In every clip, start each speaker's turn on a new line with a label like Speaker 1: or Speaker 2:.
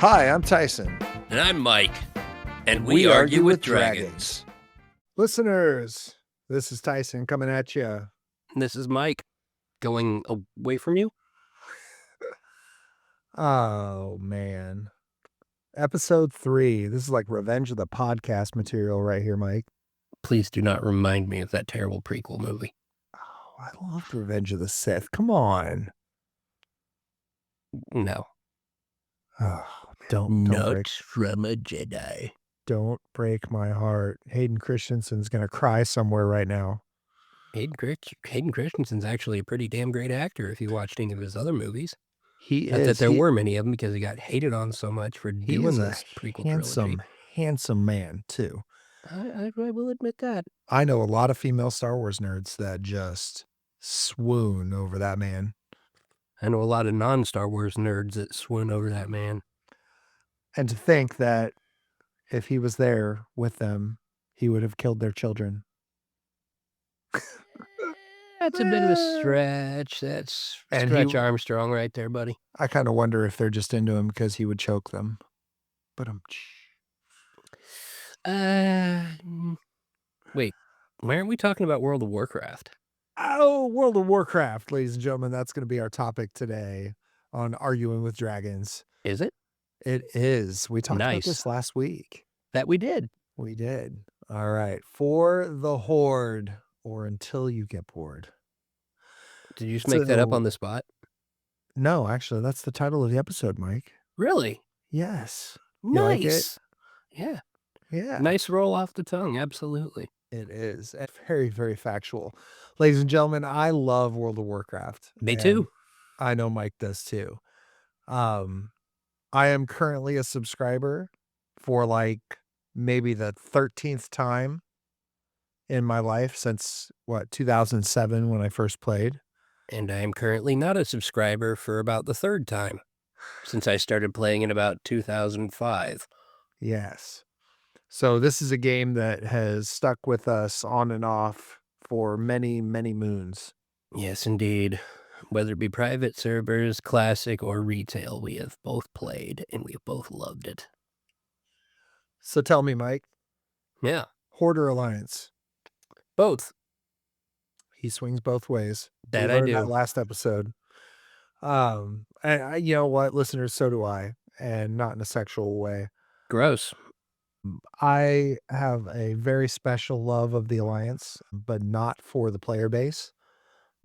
Speaker 1: Hi, I'm Tyson.
Speaker 2: And I'm Mike. And we argue with dragons.
Speaker 1: Listeners, this is Tyson coming at you.
Speaker 2: And this is Mike going away from you.
Speaker 1: Oh, man. Episode 3. This is like Revenge of the Podcast material right here, Mike.
Speaker 2: Please do not remind me of that terrible prequel movie.
Speaker 1: Oh, I loved Revenge of the Sith. Come on.
Speaker 2: No.
Speaker 1: Oh, don't break
Speaker 2: from a Jedi.
Speaker 1: Don't break my heart. Hayden Christensen's going to cry somewhere right now.
Speaker 2: Hayden Christensen's actually a pretty damn great actor if you watched any of his other movies.
Speaker 1: He
Speaker 2: Not
Speaker 1: is.
Speaker 2: that there were many of them because he got hated on so much for doing this prequel trilogy.
Speaker 1: Handsome man, too.
Speaker 2: I will admit that.
Speaker 1: I know a lot of female Star Wars nerds that just swoon over that man.
Speaker 2: I know a lot of non-Star Wars nerds that swoon over that man.
Speaker 1: And to think that if he was there with them, he would have killed their children.
Speaker 2: That's a bit of a stretch. That's Stretch Armstrong right there, buddy.
Speaker 1: I kind of wonder if they're just into him because he would choke them. But
Speaker 2: wait, why aren't we talking about World of Warcraft?
Speaker 1: Oh, World of Warcraft, ladies and gentlemen. That's going to be our topic today on Arguing with Dragons.
Speaker 2: Is it?
Speaker 1: It is. We talked about this last week.
Speaker 2: That we did.
Speaker 1: We did. All right. For the Horde, or Until You Get Bored.
Speaker 2: Did you just make that up on the spot?
Speaker 1: No, actually, that's the title of the episode, Mike.
Speaker 2: Really?
Speaker 1: Yes.
Speaker 2: Nice.
Speaker 1: You like it?
Speaker 2: Yeah.
Speaker 1: Yeah.
Speaker 2: Nice roll off the tongue. Absolutely.
Speaker 1: It is. Very, very factual. Ladies and gentlemen, I love World of Warcraft.
Speaker 2: Me too.
Speaker 1: I know Mike does too. I am currently a subscriber for like maybe the 13th time in my life since 2007 when I first played.
Speaker 2: And I am currently not a subscriber for about the third time since I started playing in about 2005.
Speaker 1: Yes. So this is a game that has stuck with us on and off for many, many moons.
Speaker 2: Yes, indeed. Whether it be private servers, classic, or retail, we have both played and we have both loved it.
Speaker 1: So tell me, Mike.
Speaker 2: Yeah.
Speaker 1: Horde or Alliance?
Speaker 2: Both.
Speaker 1: He swings both ways.
Speaker 2: That I do.
Speaker 1: That last episode. And you know what, listeners, so do I, and not in a sexual way.
Speaker 2: Gross.
Speaker 1: I have a very special love of the Alliance, but not for the player base.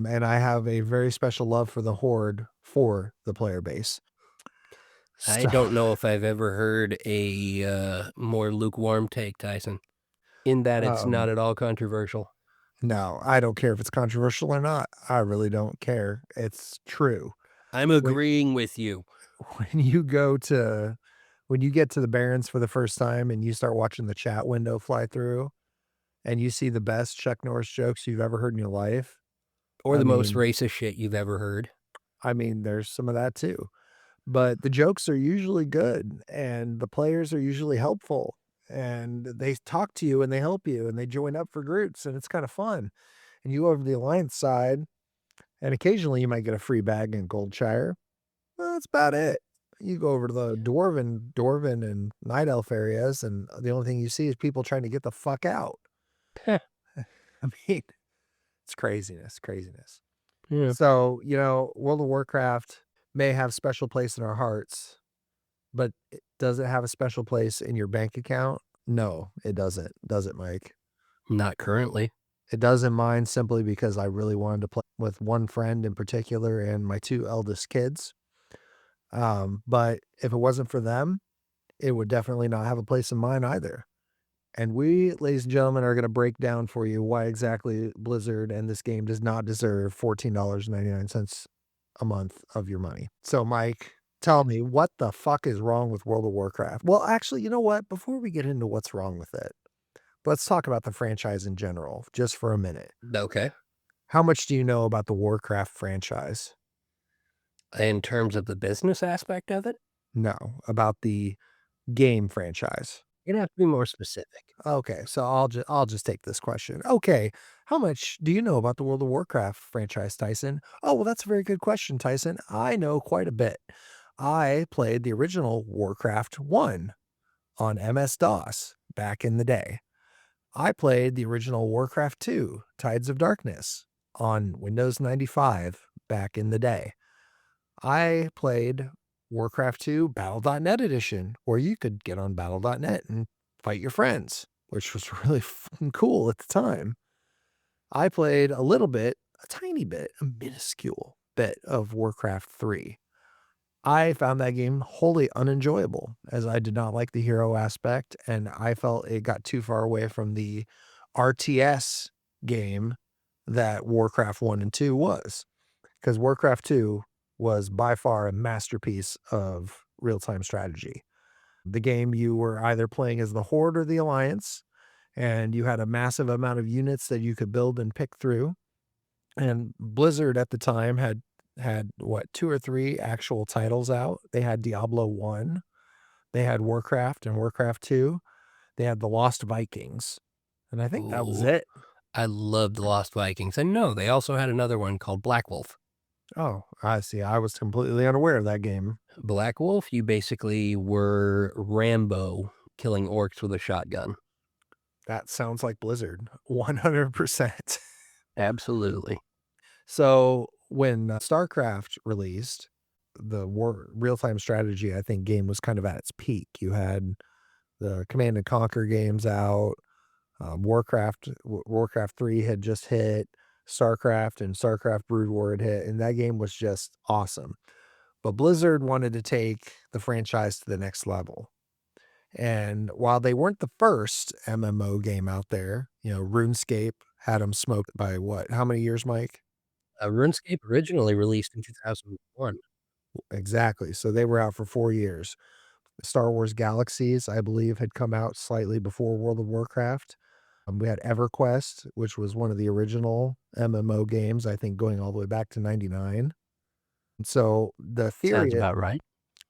Speaker 1: And I have a very special love for the Horde for the player base.
Speaker 2: I don't know if I've ever heard a more lukewarm take, Tyson, in that it's not at all controversial.
Speaker 1: No, I don't care if it's controversial or not. I really don't care. It's true.
Speaker 2: I'm agreeing with you.
Speaker 1: When you get to the Barrens for the first time and you start watching the chat window fly through and you see the best Chuck Norris jokes you've ever heard in your life.
Speaker 2: Or the most racist shit you've ever heard.
Speaker 1: I mean, there's some of that too. But the jokes are usually good and the players are usually helpful and they talk to you and they help you and they join up for groups and it's kind of fun. And you go over to the Alliance side and occasionally you might get a free bag in Goldshire. Well, that's about it. You go over to the Dwarven and Night Elf areas and the only thing you see is people trying to get the fuck out. I mean, it's craziness.
Speaker 2: Yeah.
Speaker 1: So, World of Warcraft may have special place in our hearts, but does it have a special place in your bank account? No, it doesn't. Does it, Mike?
Speaker 2: Not currently.
Speaker 1: It does in mine simply because I really wanted to play with one friend in particular and my two eldest kids. But if it wasn't for them, it would definitely not have a place in mine either. And we, ladies and gentlemen, are going to break down for you why exactly Blizzard and this game does not deserve $14.99 a month of your money. So, Mike, tell me, what the fuck is wrong with World of Warcraft? Well, actually, you know what? Before we get into what's wrong with it, let's talk about the franchise in general, just for a minute.
Speaker 2: Okay.
Speaker 1: How much do you know about the Warcraft franchise?
Speaker 2: In terms of the business aspect of it?
Speaker 1: No, about the game franchise.
Speaker 2: You're gonna have to be more specific.
Speaker 1: Okay, so I'll just take this question. Okay, how much do you know about the World of Warcraft franchise, Tyson? Oh, well, that's a very good question, Tyson. I know quite a bit. I played the original Warcraft 1 on MS-DOS back in the day. I played the original Warcraft 2, Tides of Darkness, on Windows 95 back in the day. I played Warcraft 2 Battle.net edition, where you could get on Battle.net and fight your friends, which was really fucking cool at the time. I played a little bit, a tiny bit, a minuscule bit of Warcraft 3. I found that game wholly unenjoyable, as I did not like the hero aspect, and I felt it got too far away from the RTS game that Warcraft 1 and 2 was. Because Warcraft 2 was by far a masterpiece of real-time strategy. The game, you were either playing as the Horde or the Alliance, and you had a massive amount of units that you could build and pick through. And Blizzard at the time had what, 2 or 3 actual titles out. They had Diablo 1, they had Warcraft and Warcraft 2, they had The Lost Vikings, and I think that was
Speaker 2: Ooh,
Speaker 1: it.
Speaker 2: I love the Lost Vikings. And no, they also had another one called Black Wolf.
Speaker 1: Oh, I see. I was completely unaware of that game.
Speaker 2: Black Wolf, you basically were Rambo killing orcs with a shotgun.
Speaker 1: That sounds like Blizzard, 100%.
Speaker 2: Absolutely.
Speaker 1: So, when StarCraft released, the real-time strategy, I think, game was kind of at its peak. You had the Command and Conquer games out, Warcraft 3 had just hit, StarCraft and StarCraft Brood War had hit, and that game was just awesome. But Blizzard wanted to take the franchise to the next level. And while they weren't the first MMO game out there, RuneScape had them smoked by what? How many years, Mike?
Speaker 2: RuneScape originally released in 2001.
Speaker 1: Exactly. So they were out for 4 years. Star Wars Galaxies, I believe, had come out slightly before World of Warcraft. We had EverQuest, which was one of the original MMO games, I think going all the way back to 99. So
Speaker 2: Sounds about right.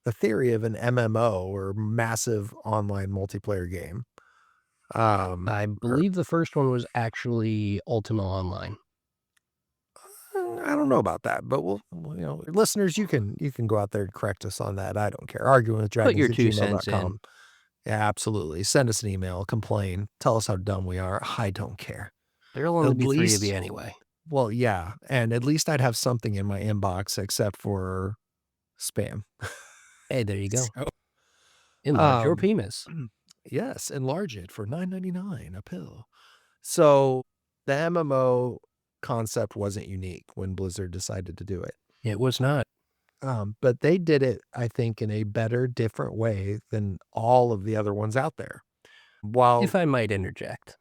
Speaker 1: the theory of an MMO, or massive online multiplayer game,
Speaker 2: I
Speaker 1: or
Speaker 2: believe the first one was actually Ultima Online.
Speaker 1: I don't know about that, but listeners, you can go out there and correct us on that. I don't care. Arguing with
Speaker 2: Put
Speaker 1: dragons
Speaker 2: your
Speaker 1: at
Speaker 2: 2 cents in.
Speaker 1: gmail.com. Yeah, absolutely. Send us an email, complain, tell us how dumb we are. I don't care.
Speaker 2: There'll only
Speaker 1: At
Speaker 2: be 3 of you
Speaker 1: least,
Speaker 2: anyway.
Speaker 1: well, yeah, and at least I'd have something in my inbox except for spam.
Speaker 2: Hey, there you go.
Speaker 1: So,
Speaker 2: Enlarge your
Speaker 1: um,
Speaker 2: penis.
Speaker 1: yes, enlarge it for $9.99 a pill. So the MMO concept wasn't unique when Blizzard decided to do it.
Speaker 2: It was not.
Speaker 1: But they did it, I think, in a better, different way than all of the other ones out there. While
Speaker 2: If I might interject,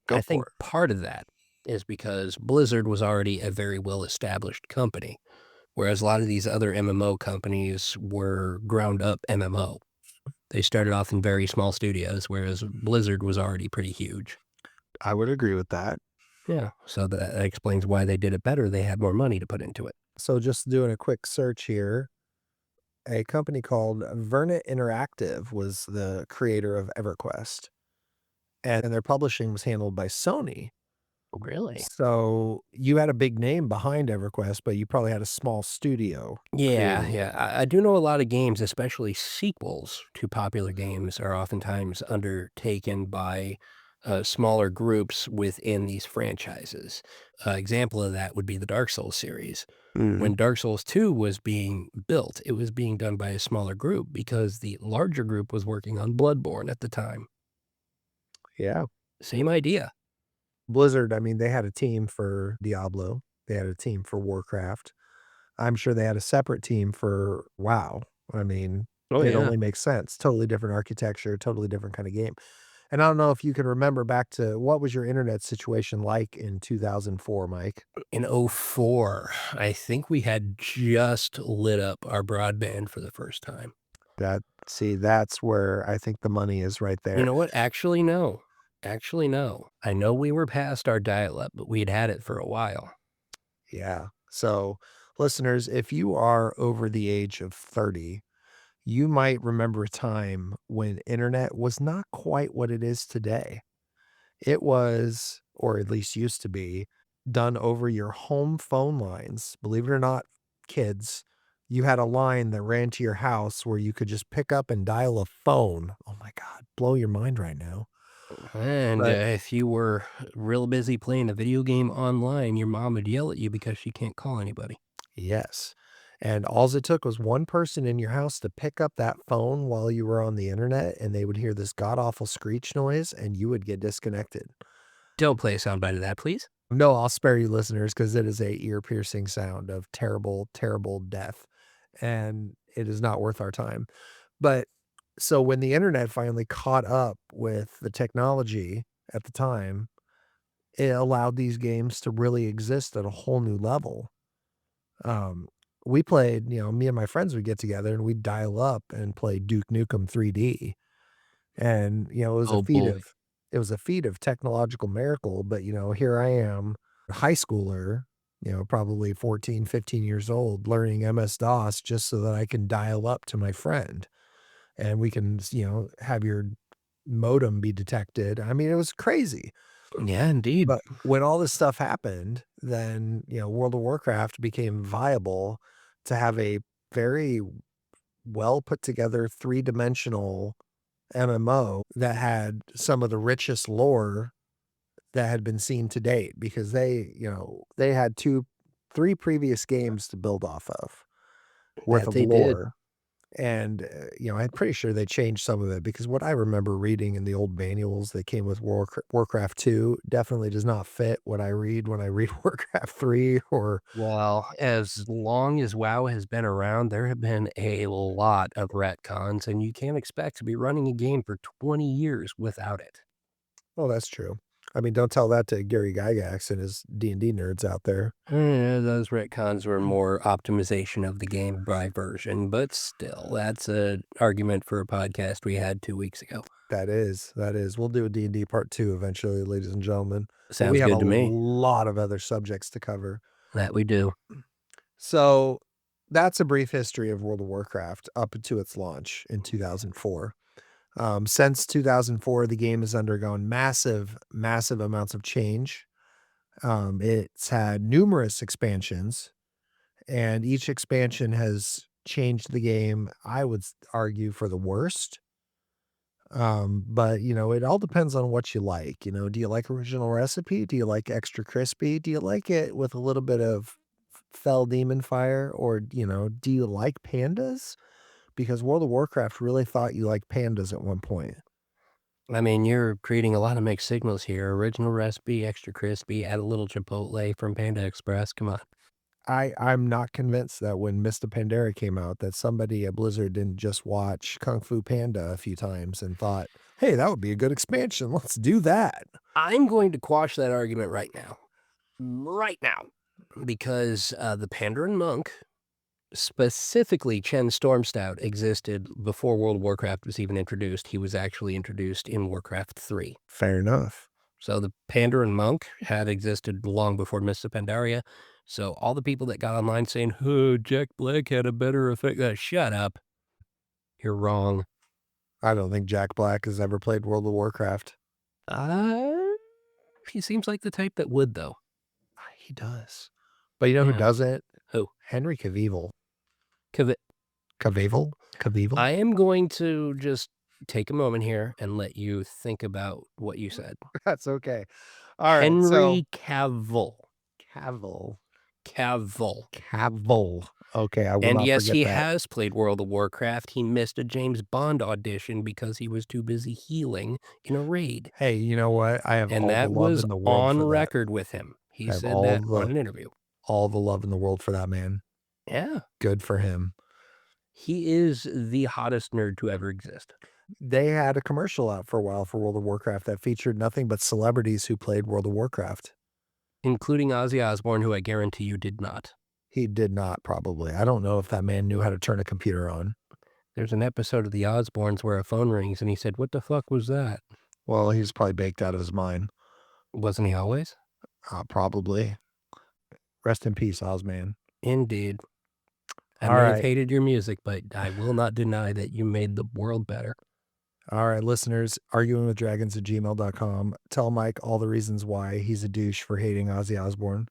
Speaker 1: Go
Speaker 2: I
Speaker 1: for
Speaker 2: think
Speaker 1: it.
Speaker 2: part of that is because Blizzard was already a very well-established company, whereas a lot of these other MMO companies were ground-up MMO. They started off in very small studios, whereas Blizzard was already pretty huge.
Speaker 1: I would agree with that.
Speaker 2: Yeah, so that explains why they did it better. They had more money to put into it.
Speaker 1: So just doing a quick search here, a company called Vernet Interactive was the creator of EverQuest, and their publishing was handled by Sony.
Speaker 2: Really?
Speaker 1: So you had a big name behind EverQuest, but you probably had a small studio
Speaker 2: Yeah,
Speaker 1: creating it.
Speaker 2: yeah. I do know a lot of games, especially sequels to popular games, are oftentimes undertaken by smaller groups within these franchises. Example of that would be the Dark Souls series.
Speaker 1: Mhm.
Speaker 2: When Dark Souls 2 was being built, it was being done by a smaller group because the larger group was working on Bloodborne at the time.
Speaker 1: Yeah.
Speaker 2: Same idea.
Speaker 1: Blizzard, I mean, they had a team for Diablo. They had a team for Warcraft. I'm sure they had a separate team for WoW. I mean,
Speaker 2: Oh,
Speaker 1: it
Speaker 2: yeah.
Speaker 1: only makes sense. Totally different architecture, totally different kind of game. And I don't know if you can remember back to what was your internet situation like in 2004, Mike?
Speaker 2: In '04, I think we had just lit up our broadband for the first time.
Speaker 1: That's where I think the money is right
Speaker 2: You
Speaker 1: there.
Speaker 2: know what? Actually, no. Actually, no. I know we were past our dial-up, but we'd had it for a while.
Speaker 1: Yeah. So, listeners, if you are over the age of 30, you might remember a time when internet was not quite what it is today. It was, or at least used to be, done over your home phone lines. Believe it or not, kids, you had a line that ran to your house where you could just pick up and dial a phone. Oh my god, blow your mind right now.
Speaker 2: And,
Speaker 1: But
Speaker 2: if you were real busy playing a video game online, your mom would yell at you because she can't call anybody.
Speaker 1: yes, and alls it took was one person in your house to pick up that phone while you were on the internet, and they would hear this god awful screech noise, and you would get disconnected.
Speaker 2: Don't play a soundbite of that, please.
Speaker 1: No, I'll spare you listeners because it is a ear-piercing sound of terrible, terrible death, and it is not worth our time. But so when the internet finally caught up with the technology at the time, it allowed these games to really exist at a whole new level. Um, we played, me and my friends would get together and we'd dial up and play Duke Nukem 3D. And,
Speaker 2: Oh, boy.
Speaker 1: it was a feat of technological miracle, but here I am, a high schooler, probably 14, 15 years old, learning MS-DOS just so that I can dial up to my friend and we can, have your modem be detected. I mean, it was crazy.
Speaker 2: Yeah, indeed.
Speaker 1: But when all this stuff happened, then, World of Warcraft became viable to have a very well put together three-dimensional MMO that had some of the richest lore that had been seen to date because they had 3 previous games to build off of worth
Speaker 2: That
Speaker 1: of
Speaker 2: they did.
Speaker 1: lore. And, I'm pretty sure they changed some of it because what I remember reading in the old manuals that came with Warcraft 2 definitely does not fit what I read when I read Warcraft 3 or
Speaker 2: Well, as long as WoW has been around, there have been a lot of retcons, and you can't expect to be running a game for 20 years without it.
Speaker 1: oh, that's true. I mean, don't tell that to Gary Gygax and his D&D nerds out there.
Speaker 2: Those retcons were more optimization of the game by version, but still, that's an argument for a podcast we had 2 weeks ago.
Speaker 1: That is. We'll do a D&D part 2 eventually, ladies and gentlemen, but we
Speaker 2: Sounds
Speaker 1: have a
Speaker 2: good to me.
Speaker 1: lot of other subjects to cover.
Speaker 2: That we do.
Speaker 1: So, that's a brief history of World of Warcraft up to its launch in 2004. Since 2004, the game has undergone massive, massive amounts of change. It's had numerous expansions, and each expansion has changed the game, I would argue, for the worst. But it all depends on what you like. Do you like original recipe? Do you like extra crispy? Do you like it with a little bit of fell demon fire? Or, do you like pandas? Because World of Warcraft really thought you liked pandas at one point.
Speaker 2: I mean, you're creating a lot of mixed signals here. Original recipe, extra crispy, add a little chipotle from Panda Express. Come on.
Speaker 1: I'm not convinced that when Mr. Pandera came out that somebody at Blizzard didn't just watch Kung Fu Panda a few times and thought, "Hey, that would be a good expansion. Let's do that."
Speaker 2: I'm going to quash that argument right now. Right now. Because the Pandaren Monk, specifically Chen Stormstout, existed before World of Warcraft was even introduced. He was actually introduced in Warcraft 3.
Speaker 1: Fair enough.
Speaker 2: So the Pandaren Monk had existed long before Mists of Pandaria. So all the people that got online saying, "Oh, Jack Black had a better effect," shut up. You're wrong.
Speaker 1: I don't think Jack Black has ever played World of Warcraft.
Speaker 2: Uh, he seems like the type that would, though.
Speaker 1: He does. But you know who
Speaker 2: Yeah.
Speaker 1: doesn't?
Speaker 2: Who?
Speaker 1: Henry Cavill.
Speaker 2: Cav-
Speaker 1: Cavill? Cavill?
Speaker 2: I am going to just take a moment here and let you think about what you said.
Speaker 1: That's okay. All right, so
Speaker 2: Henry Cavill.
Speaker 1: Cavill.
Speaker 2: Cavill.
Speaker 1: Cavill. Okay, I will
Speaker 2: And
Speaker 1: not
Speaker 2: yes,
Speaker 1: forget
Speaker 2: he
Speaker 1: that.
Speaker 2: has played World of Warcraft. He missed a James Bond audition because he was too busy healing in a raid.
Speaker 1: Hey, you know what? I have
Speaker 2: And
Speaker 1: all the
Speaker 2: that
Speaker 1: love
Speaker 2: was
Speaker 1: in the world
Speaker 2: on
Speaker 1: for that.
Speaker 2: record with him. He
Speaker 1: I have
Speaker 2: said that on an interview.
Speaker 1: all the love in the world for that man.
Speaker 2: Yeah.
Speaker 1: Good for him.
Speaker 2: He is the hottest nerd to ever exist.
Speaker 1: They had a commercial out for a while for World of Warcraft that featured nothing but celebrities who played World of Warcraft.
Speaker 2: Including Ozzy Osbourne, who I guarantee you did not.
Speaker 1: He did not, probably. I don't know if that man knew how to turn a computer on.
Speaker 2: There's an episode of The Osbournes where a phone rings and he said, "What the fuck was that?"
Speaker 1: Well, he's probably baked out of his mind.
Speaker 2: Wasn't he always?
Speaker 1: Probably. Rest in peace, Ozman.
Speaker 2: Indeed. I
Speaker 1: All
Speaker 2: may have
Speaker 1: right.
Speaker 2: hated your music, but I will not deny that you made the world better.
Speaker 1: All right, listeners, arguingwithdragons@gmail.com. Tell Mike all the reasons why he's a douche for hating Ozzy Osbourne.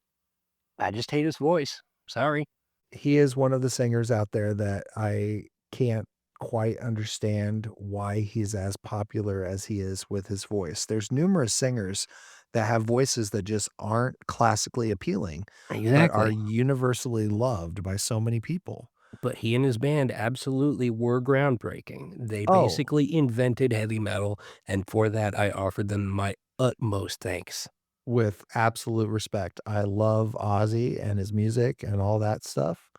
Speaker 2: I just hate his voice. Sorry.
Speaker 1: He is one of the singers out there that I can't quite understand why he's as popular as he is with his voice. There's numerous singers that have voices that just aren't classically appealing, but are
Speaker 2: Exactly.
Speaker 1: universally loved by so many people.
Speaker 2: But he and his band absolutely were groundbreaking. They
Speaker 1: Oh,
Speaker 2: basically invented heavy metal, and for that, I offer them my utmost thanks.
Speaker 1: with absolute respect. I love Ozzy and his music and all that stuff,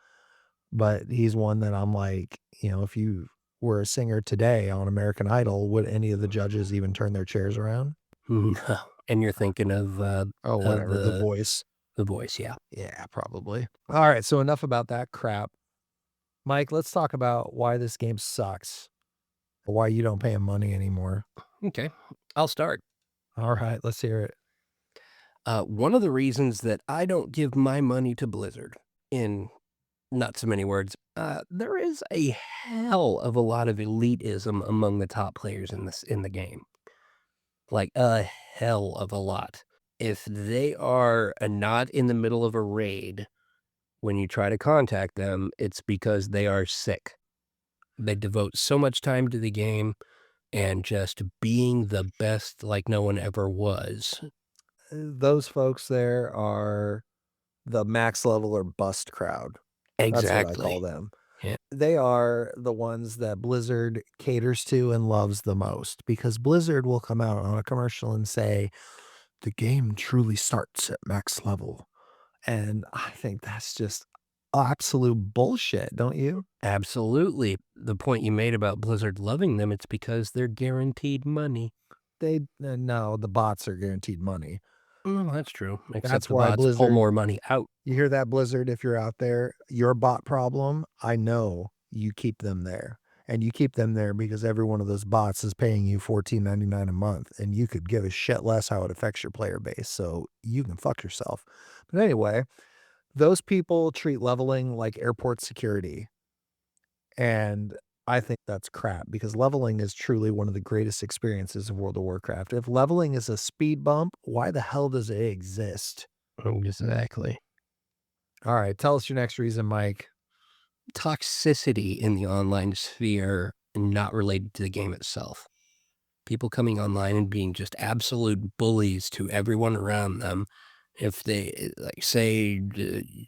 Speaker 1: but he's one that I'm like, if you were a singer today on American Idol, would any of the judges even turn their chairs around?
Speaker 2: No. And you're thinking
Speaker 1: Oh,
Speaker 2: of
Speaker 1: whatever, The Voice.
Speaker 2: the voice, yeah.
Speaker 1: Yeah, probably. Alright, so enough about that crap. Mike, let's talk about why this game sucks, why you don't pay him money anymore.
Speaker 2: Okay, I'll start.
Speaker 1: Alright, let's hear it.
Speaker 2: One of the reasons that I don't give my money to Blizzard, in not so many words, there is a hell of a lot of elitism among the top players in the game. Like, a hell of a lot. If they are not in the middle of a raid, when you try to contact them, it's because they are sick. They devote so much time to the game and just being the best like no one ever was.
Speaker 1: Those folks there are the max level or bust crowd. That's what I
Speaker 2: Exactly.
Speaker 1: call them.
Speaker 2: Yeah.
Speaker 1: They are the ones that Blizzard caters to and loves the most because Blizzard will come out on a commercial and say, "The game truly starts at max level." And I think that's just absolute bullshit, don't you?
Speaker 2: Absolutely. The point you made about Blizzard loving them, it's because they're guaranteed money.
Speaker 1: No, the bots are guaranteed money.
Speaker 2: Well, that's true, except
Speaker 1: That's
Speaker 2: the
Speaker 1: why
Speaker 2: bots pull
Speaker 1: Blizzard
Speaker 2: more money out.
Speaker 1: You hear that, Blizzard, if you're out there, your bot problem, I know you keep them there. And you keep them there because every one of those bots is paying you $14.99 a month, and you could give a shit less how it affects your player base, so you can fuck yourself. But anyway, those people treat leveling like airport security, and I think that's crap because leveling is truly one of the greatest experiences of World of Warcraft. If leveling is a speed bump, why the hell does it exist?
Speaker 2: Exactly.
Speaker 1: Alright, tell us your next reason, Mike.
Speaker 2: Toxicity in the online sphere not related to the game itself. People coming online and being just absolute bullies to everyone around them. If they, like, say,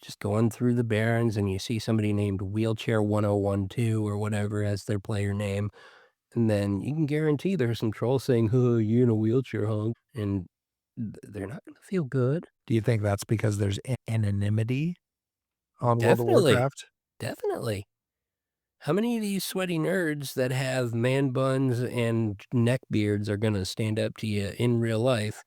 Speaker 2: just going through the Barrens and you see somebody named Wheelchair 1012 or whatever as their player name, and then you can guarantee there's some trolls saying, "Oh, you in a wheelchair, huh?" And they're not gonna feel good.
Speaker 1: Do you think that's because there's anonymity on World of
Speaker 2: Definitely,
Speaker 1: Warcraft?
Speaker 2: definitely. How many of these sweaty nerds that have man buns and neck beards are gonna stand up to you in real life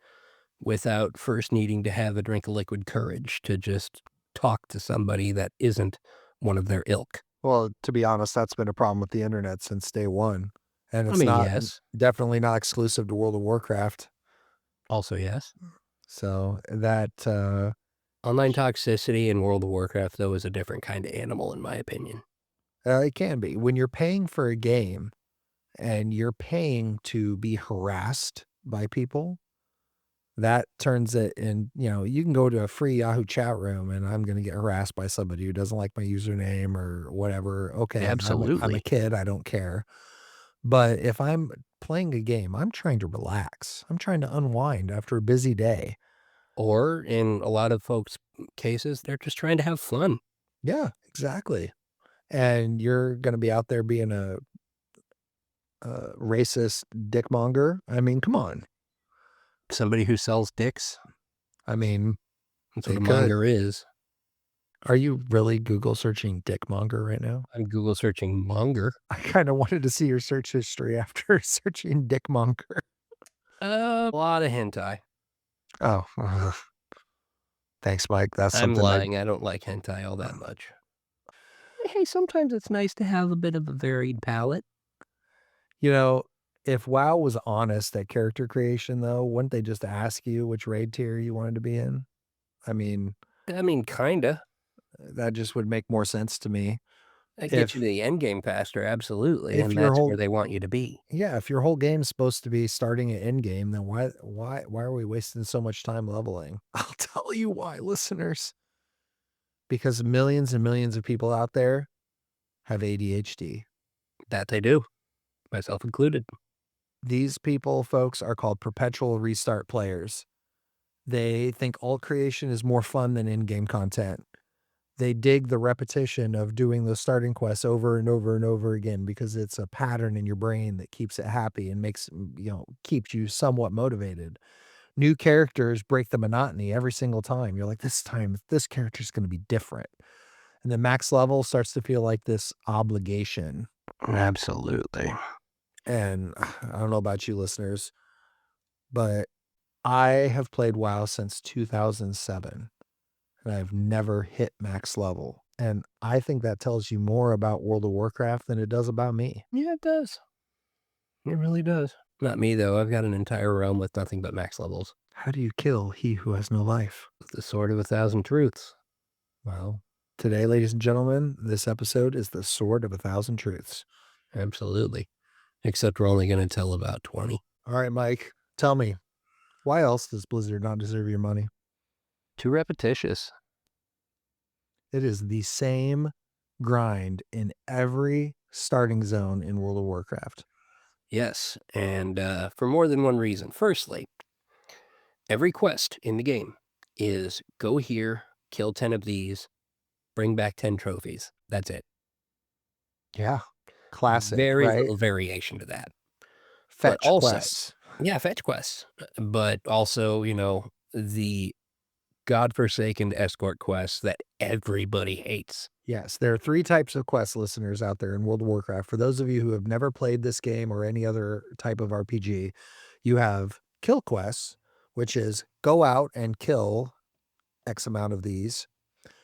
Speaker 2: without first needing to have a drink of liquid courage to just talk to somebody that isn't one of their ilk?
Speaker 1: Well, to be honest, that's been a problem with the internet since day one, and
Speaker 2: I
Speaker 1: it's
Speaker 2: mean,
Speaker 1: not
Speaker 2: yes.
Speaker 1: definitely not exclusive to World of Warcraft.
Speaker 2: Also, yes.
Speaker 1: So that,
Speaker 2: Online toxicity in World of Warcraft, though, is a different kind of animal, in my opinion.
Speaker 1: it can be. When you're paying for a game and you're paying to be harassed by people, that turns it in you can go to a free Yahoo chat room and I'm gonna get harassed by somebody who doesn't like my username or whatever. Okay, I'm a
Speaker 2: Absolutely.
Speaker 1: kid, I don't care. But if I'm playing a game, I'm trying to relax. I'm trying to unwind after a busy day.
Speaker 2: Or in a lot of folks' cases, they're just trying to have fun.
Speaker 1: Yeah, exactly. And you're gonna be out there being a racist dickmonger. I mean, come on.
Speaker 2: Somebody who sells dicks,
Speaker 1: I mean,
Speaker 2: that's what
Speaker 1: they
Speaker 2: a
Speaker 1: could.
Speaker 2: monger is.
Speaker 1: Are you really Google searching dickmonger right now?
Speaker 2: I'm Google searching monger.
Speaker 1: I kinda wanted to see your search history after searching dickmonger.
Speaker 2: A lot of hentai.
Speaker 1: Oh, thanks, Mike. That's
Speaker 2: I'm
Speaker 1: something I
Speaker 2: lying, I don't like hentai all that much. Hey, sometimes it's nice to have a bit of a varied palette.
Speaker 1: you know, if WoW was honest at character creation, though, wouldn't they just ask you which raid tier you wanted to be in? I mean,
Speaker 2: I mean, kinda.
Speaker 1: that just would make more sense to me.
Speaker 2: That gets you
Speaker 1: If
Speaker 2: to the end game faster, absolutely,
Speaker 1: if
Speaker 2: and
Speaker 1: your
Speaker 2: that's
Speaker 1: whole
Speaker 2: where they want you to be.
Speaker 1: Yeah, if your whole game's supposed to be starting at end game, then why are we wasting so much time leveling? I'll tell you why, listeners. because millions and millions of people out there have ADHD.
Speaker 2: That they do, myself included.
Speaker 1: These people, folks, are called perpetual restart players. They think alt creation is more fun than in-game content. They dig the repetition of doing those starting quests over and over and over again because it's a pattern in your brain that keeps it happy and makes, keeps you somewhat motivated. New characters break the monotony every single time. You're like, this time, this character's going to be different. And then max level starts to feel like this obligation.
Speaker 2: Absolutely.
Speaker 1: And I don't know about you listeners, but I have played WoW since 2007 and I've never hit max level. And I think that tells you more about World of Warcraft than it does about me.
Speaker 2: Yeah, it does. It really does. Not me, though. I've got an entire realm with nothing but max levels.
Speaker 1: How do you kill he who has no life?
Speaker 2: With the Sword of 1,000 Truths.
Speaker 1: Well, today, ladies and gentlemen, this episode is the Sword of 1,000 Truths.
Speaker 2: Absolutely. Except we're only going to tell about 20.
Speaker 1: All right, Mike, tell me, why else does Blizzard not deserve your money?
Speaker 2: Too repetitious.
Speaker 1: It is the same grind in every starting zone in World of Warcraft.
Speaker 2: Yes, and for more than one reason. Firstly, every quest in the game is go here, kill 10 of these, bring back 10 trophies. That's it.
Speaker 1: Yeah. Classic,
Speaker 2: Very
Speaker 1: right?
Speaker 2: little variation to that. But
Speaker 1: Fetch
Speaker 2: also,
Speaker 1: quests.
Speaker 2: yeah, fetch quests. But also, the godforsaken escort quests that everybody hates.
Speaker 1: Yes, there are 3 types of quest listeners out there in World of Warcraft. For those of you who have never played this game or any other type of RPG, you have kill quests, which is go out and kill X amount of these.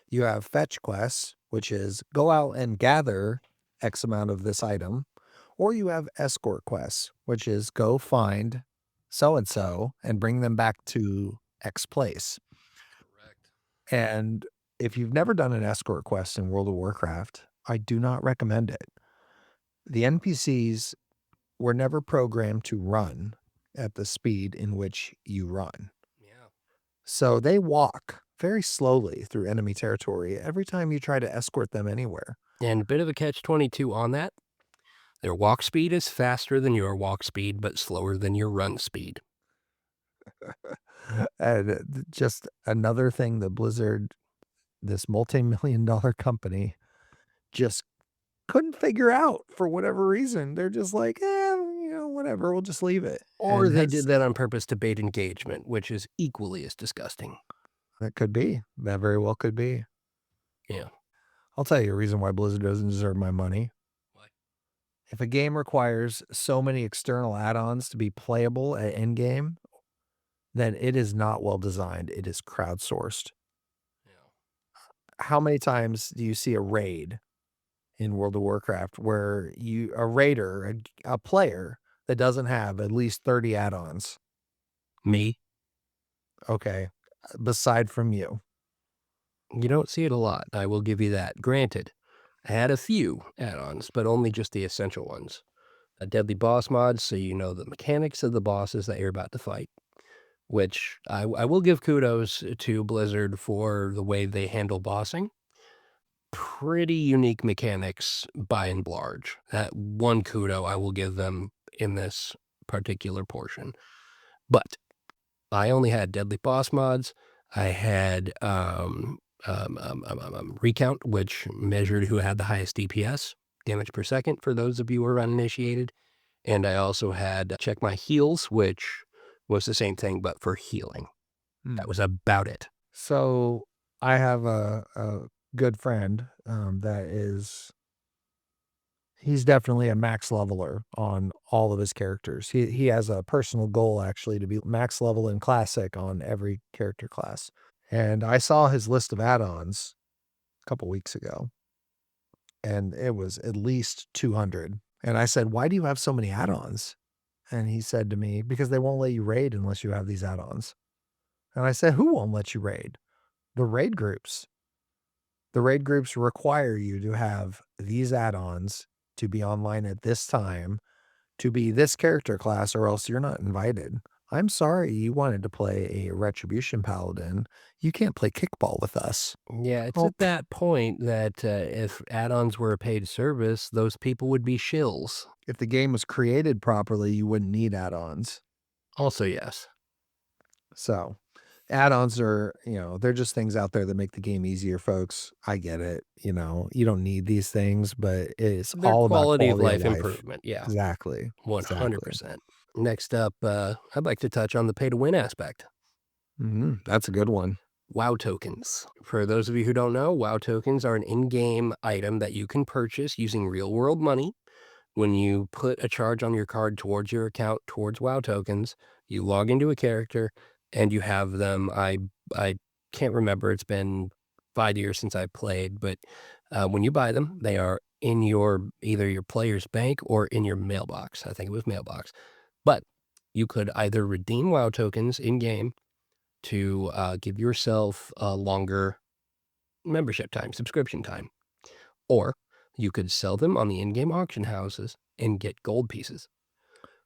Speaker 1: You have fetch quests, which is go out and gather X amount of this item. Or you have escort quests, which is go find so-and-so and bring them back to X place.
Speaker 2: Correct.
Speaker 1: And if you've never done an escort quest in World of Warcraft, I do not recommend it. The NPCs were never programmed to run at the speed in which you run.
Speaker 2: Yeah.
Speaker 1: So they walk very slowly through enemy territory every time you try to escort them anywhere.
Speaker 2: And a bit of a catch-22 on that. Their walk speed is faster than your walk speed, but slower than your run speed.
Speaker 1: And just another thing that Blizzard, this multi-million-dollar company, just couldn't figure out for whatever reason. They're just like, whatever, we'll just leave it.
Speaker 2: Or they did that on purpose to bait engagement, which is equally as disgusting.
Speaker 1: That could be. That very well could be.
Speaker 2: Yeah.
Speaker 1: I'll tell you a reason why Blizzard doesn't deserve my money.
Speaker 2: Why?
Speaker 1: If a game requires so many external add-ons to be playable at endgame, then it is not well designed. It is crowdsourced.
Speaker 2: Yeah.
Speaker 1: How many times do you see a raid in World of Warcraft where a raider, a player that doesn't have at least 30 add-ons?
Speaker 2: Me?
Speaker 1: Okay. Beside from you.
Speaker 2: You don't see it a lot, I will give you that. Granted, I had a few add-ons, but only just the essential ones. A deadly boss mod, so you know the mechanics of the bosses that you're about to fight, which I will give kudos to Blizzard for the way they handle bossing. Pretty unique mechanics by and large. That one kudo I will give them in this particular portion. But I only had deadly boss mods. I had recount, which measured who had the highest DPS, damage per second, for those of you who are uninitiated. And I also had check my heals, which was the same thing, but for healing. That was about it.
Speaker 1: So I have a good friend he's definitely a max leveler on all of his characters. He has a personal goal actually to be max level in classic on every character class. And I saw his list of add-ons a couple weeks ago, and it was at least 200. And I said, "Why do you have so many add-ons?" And he said to me, "Because they won't let you raid unless you have these add-ons." And I said, "Who won't let you raid?" The raid groups. The raid groups require you to have these add-ons to be online at this time, to be this character class, or else you're not invited. I'm sorry you wanted to play a Retribution Paladin. You can't play kickball with us.
Speaker 2: Yeah, it's
Speaker 1: Well,
Speaker 2: at that point that if add-ons were a paid service, those people would be shills.
Speaker 1: if the game was created properly, you wouldn't need add-ons.
Speaker 2: Also, yes.
Speaker 1: So, add-ons are, they're just things out there that make the game easier, folks. I get it. You don't need these things, but it's
Speaker 2: They're
Speaker 1: all about
Speaker 2: quality of
Speaker 1: quality of
Speaker 2: life
Speaker 1: life.
Speaker 2: improvement, yeah,
Speaker 1: Exactly. Exactly.
Speaker 2: 100%. Next up, I'd like to touch on the pay-to-win aspect.
Speaker 1: That's a good one.
Speaker 2: WoW tokens. For those of you who don't know, WoW tokens are an in-game item that you can purchase using real-world money. When you put a charge on your card towards your account, towards WoW tokens, you log into a character and you have them. I can't remember. It's been 5 years since I played, but when you buy them, they are in either your player's bank or in your mailbox. I think it was mailbox. But you could either redeem WoW tokens in-game to give yourself a longer membership time, subscription time, or you could sell them on the in-game auction houses and get gold pieces.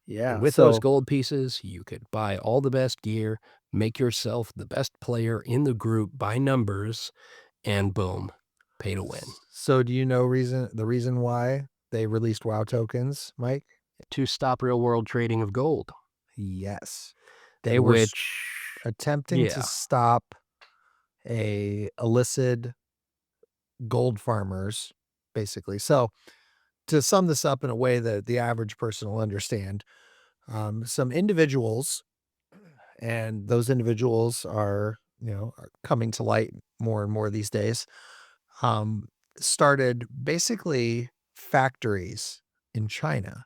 Speaker 2: And
Speaker 1: Yeah.
Speaker 2: with those
Speaker 1: So,
Speaker 2: gold pieces, you could buy all the best gear, make yourself the best player in the group by numbers, and boom, pay to win.
Speaker 1: so do you know the reason why they released WoW tokens, Mike?
Speaker 2: To stop real-world trading of gold,
Speaker 1: Yes. They were
Speaker 2: which,
Speaker 1: attempting to
Speaker 2: yeah,
Speaker 1: stop a illicit gold farmers, basically. So, to sum this up in a way that the average person will understand, some individuals, and those individuals are coming to light more and more these days, um, started basically factories in China.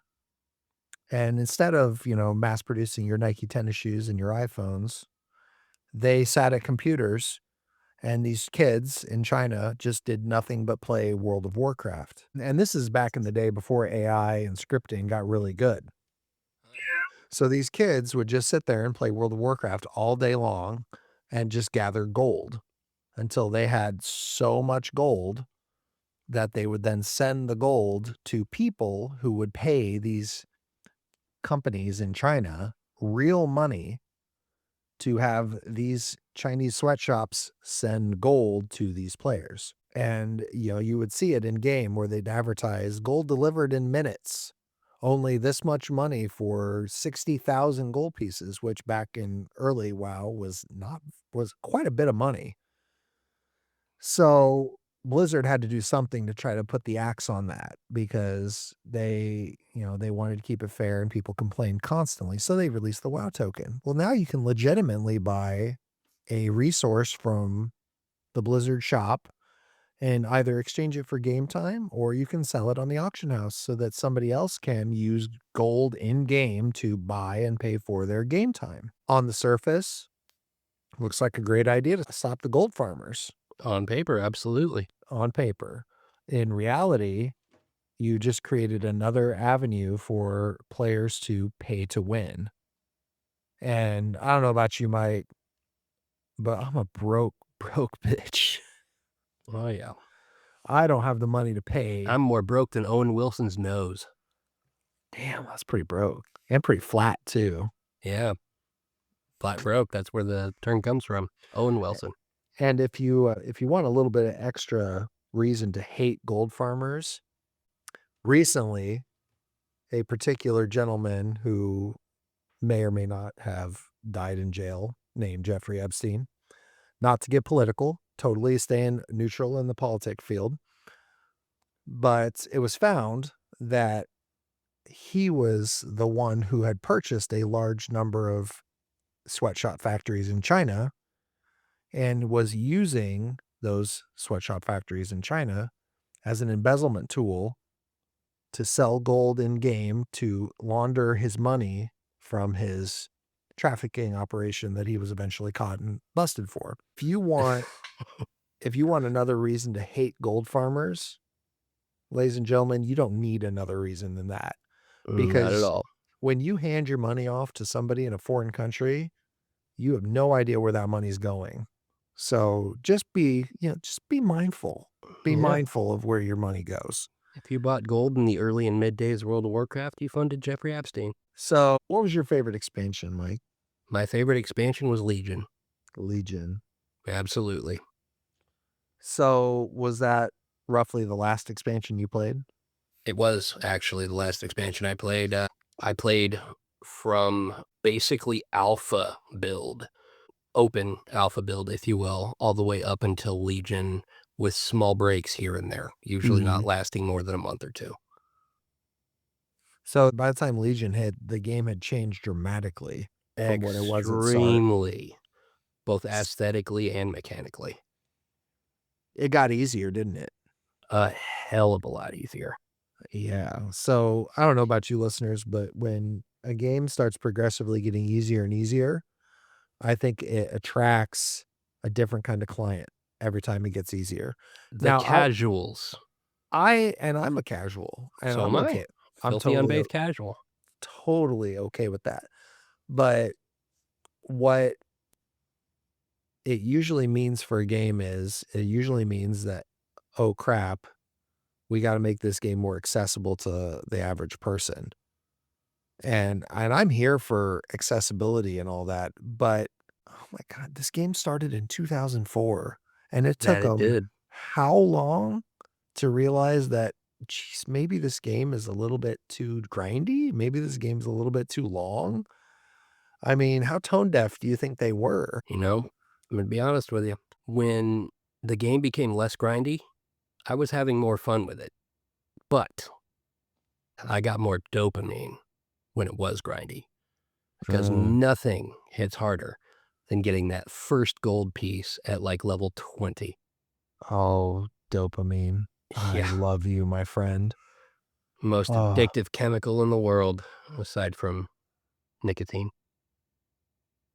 Speaker 1: And instead of, mass producing your Nike tennis shoes and your iPhones, they sat at computers. And these kids in China just did nothing but play World of Warcraft. And this is back in the day before AI and scripting got really good. So these kids would just sit there and play World of Warcraft all day long and just gather gold until they had so much gold that they would then send the gold to people who would pay these companies in China real money to have these Chinese sweatshops send gold to these players. And, you would see it in game where they'd advertise gold delivered in minutes, only this much money for 60,000 gold pieces, which back in early WoW was quite a bit of money. So Blizzard had to do something to try to put the axe on that because they wanted to keep it fair and people complained constantly. So they released the WoW token. Well, now you can legitimately buy a resource from the Blizzard shop and either exchange it for game time or you can sell it on the auction house so that somebody else can use gold in game to buy and pay for their game time. On the surface, looks like a great idea to stop the gold farmers
Speaker 2: on paper, absolutely.
Speaker 1: on paper. In reality, you just created another avenue for players to pay to win. And I don't know about you, Mike, but I'm a broke bitch.
Speaker 2: Oh, yeah.
Speaker 1: I don't have the money to pay.
Speaker 2: I'm more broke than Owen Wilson's nose.
Speaker 1: Damn, that's pretty broke and pretty flat too.
Speaker 2: Yeah. Flat broke, that's where the term comes from. Owen Wilson.
Speaker 1: And if you want a little bit of extra reason to hate gold farmers, recently a particular gentleman who may or may not have died in jail named Jeffrey Epstein. Not to get political, totally staying neutral in the politic field. But it was found that he was the one who had purchased a large number of sweatshop factories in China and was using those sweatshop factories in China as an embezzlement tool to sell gold in game to launder his money from his trafficking operation that he was eventually caught and busted for. If you want another reason to hate gold farmers, ladies and gentlemen, you don't need another reason than that.
Speaker 2: Not at
Speaker 1: Because
Speaker 2: all.
Speaker 1: when you hand your money off to somebody in a foreign country, you have no idea where that money's going. So just be mindful. Be
Speaker 2: Yeah.
Speaker 1: mindful of where your money goes.
Speaker 2: If you bought gold in the early and mid days of World of Warcraft, you funded Jeffrey Epstein.
Speaker 1: So what was your favorite expansion, Mike?
Speaker 2: My favorite expansion was Legion.
Speaker 1: Legion.
Speaker 2: Absolutely.
Speaker 1: So, was that roughly the last expansion you played?
Speaker 2: It was actually the last expansion I played. I played from basically alpha build, open alpha build, if you will, all the way up until Legion with small breaks here and there, usually not
Speaker 1: Mhm.
Speaker 2: lasting more than a month or two.
Speaker 1: So, by the time Legion hit, the game had changed dramatically from what it was at start.
Speaker 2: Extremely, both aesthetically and mechanically.
Speaker 1: It got easier, didn't it?
Speaker 2: A hell of a lot easier.
Speaker 1: Yeah. So, I don't know about you listeners, but when a game starts progressively getting easier and easier, I think it attracts a different kind of client every time it gets easier.
Speaker 2: The
Speaker 1: Now,
Speaker 2: casuals.
Speaker 1: I'm a casual, and
Speaker 2: So am
Speaker 1: I'm
Speaker 2: I.
Speaker 1: okay. I'm
Speaker 2: Filthy unbathed casual.
Speaker 1: totally okay with that. But what it usually means for a game is it usually means that, "Oh, crap, we gotta make this game more accessible to the average person." And I'm here for accessibility and all that, but, oh my god, this game started in 2004, and it took
Speaker 2: That it
Speaker 1: them
Speaker 2: did.
Speaker 1: how long to realize that, "Geez, maybe this game is a little bit too grindy? Maybe this game's a little bit too long?" I mean, how tone deaf do you think they were?
Speaker 2: You know, I'm going to be honest with you. When the game became less grindy, I was having more fun with it. But I got more dopamine when it was grindy because
Speaker 1: Uh,
Speaker 2: nothing hits harder than getting that first gold piece at like level 20.
Speaker 1: oh, dopamine. I
Speaker 2: Yeah.
Speaker 1: love you, my friend.
Speaker 2: Most
Speaker 1: Oh,
Speaker 2: addictive chemical in the world, aside from nicotine.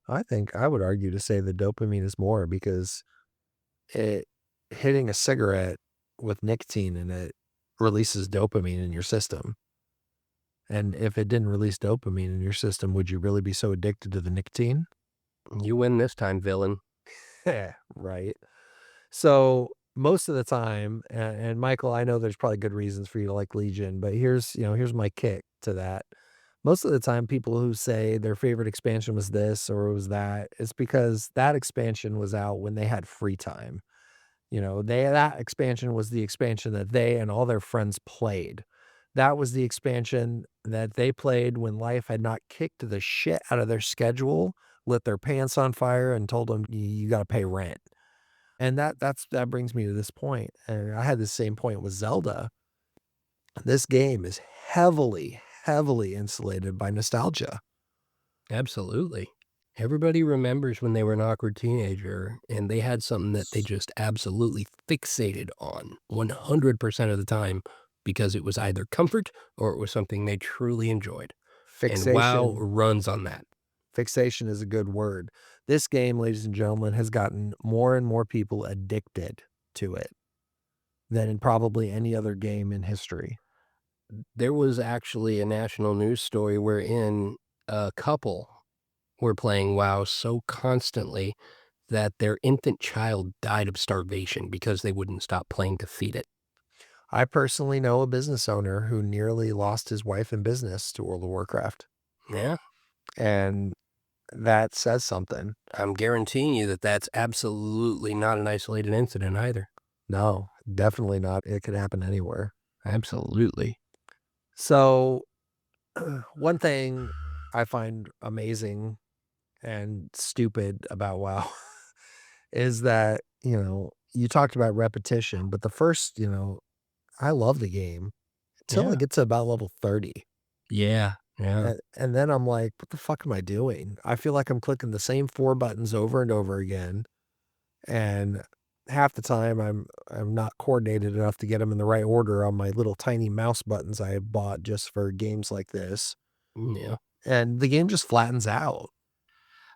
Speaker 1: I think I would argue to say the dopamine is more because it hitting a cigarette with nicotine in it releases dopamine in your system. And if it didn't release dopamine in your system, would you really be so addicted to the nicotine?
Speaker 2: You win this time, villain.
Speaker 1: Right. So most of the time, and Michael, I know there's probably good reasons for you to like Legion, but here's my kick to that. Most of the time, people who say their favorite expansion was this or was that, it's because that expansion was out when they had free time. That expansion was the expansion that they and all their friends played. That was the expansion that they played when life had not kicked the shit out of their schedule, lit their pants on fire, and told them, You gotta pay rent." And that brings me to this point, and I had the same point with Zelda. This game is heavily, heavily insulated by nostalgia.
Speaker 2: Absolutely. Everybody remembers when they were an awkward teenager and they had something that they just absolutely fixated on 100% of the time because it was either comfort or it was something they truly enjoyed. And WoW
Speaker 1: Fixation
Speaker 2: runs on that.
Speaker 1: fixation is a good word. This game, ladies and gentlemen, has gotten more and more people addicted to it than in probably any other game in history.
Speaker 2: There was actually a national news story wherein a couple were playing WoW so constantly that their infant child died of starvation because they wouldn't stop playing to feed it.
Speaker 1: I personally know a business owner who nearly lost his wife and business to World of Warcraft,
Speaker 2: Yeah,
Speaker 1: and that says something.
Speaker 2: I'm guaranteeing you that that's absolutely not an isolated incident either.
Speaker 1: No, definitely not. It could happen anywhere.
Speaker 2: Absolutely.
Speaker 1: So, one thing I find amazing and stupid about WoW is that, you talked about repetition, but the first, I love the game until I
Speaker 2: Yeah.
Speaker 1: get to about level 30.
Speaker 2: Yeah. Yeah.
Speaker 1: And then I'm like, what the fuck am I doing? I feel like I'm clicking the same four buttons over and over again. And half the time I'm not coordinated enough to get them in the right order on my little tiny mouse buttons I have bought just for games like this.
Speaker 2: Yeah.
Speaker 1: And the game just flattens out.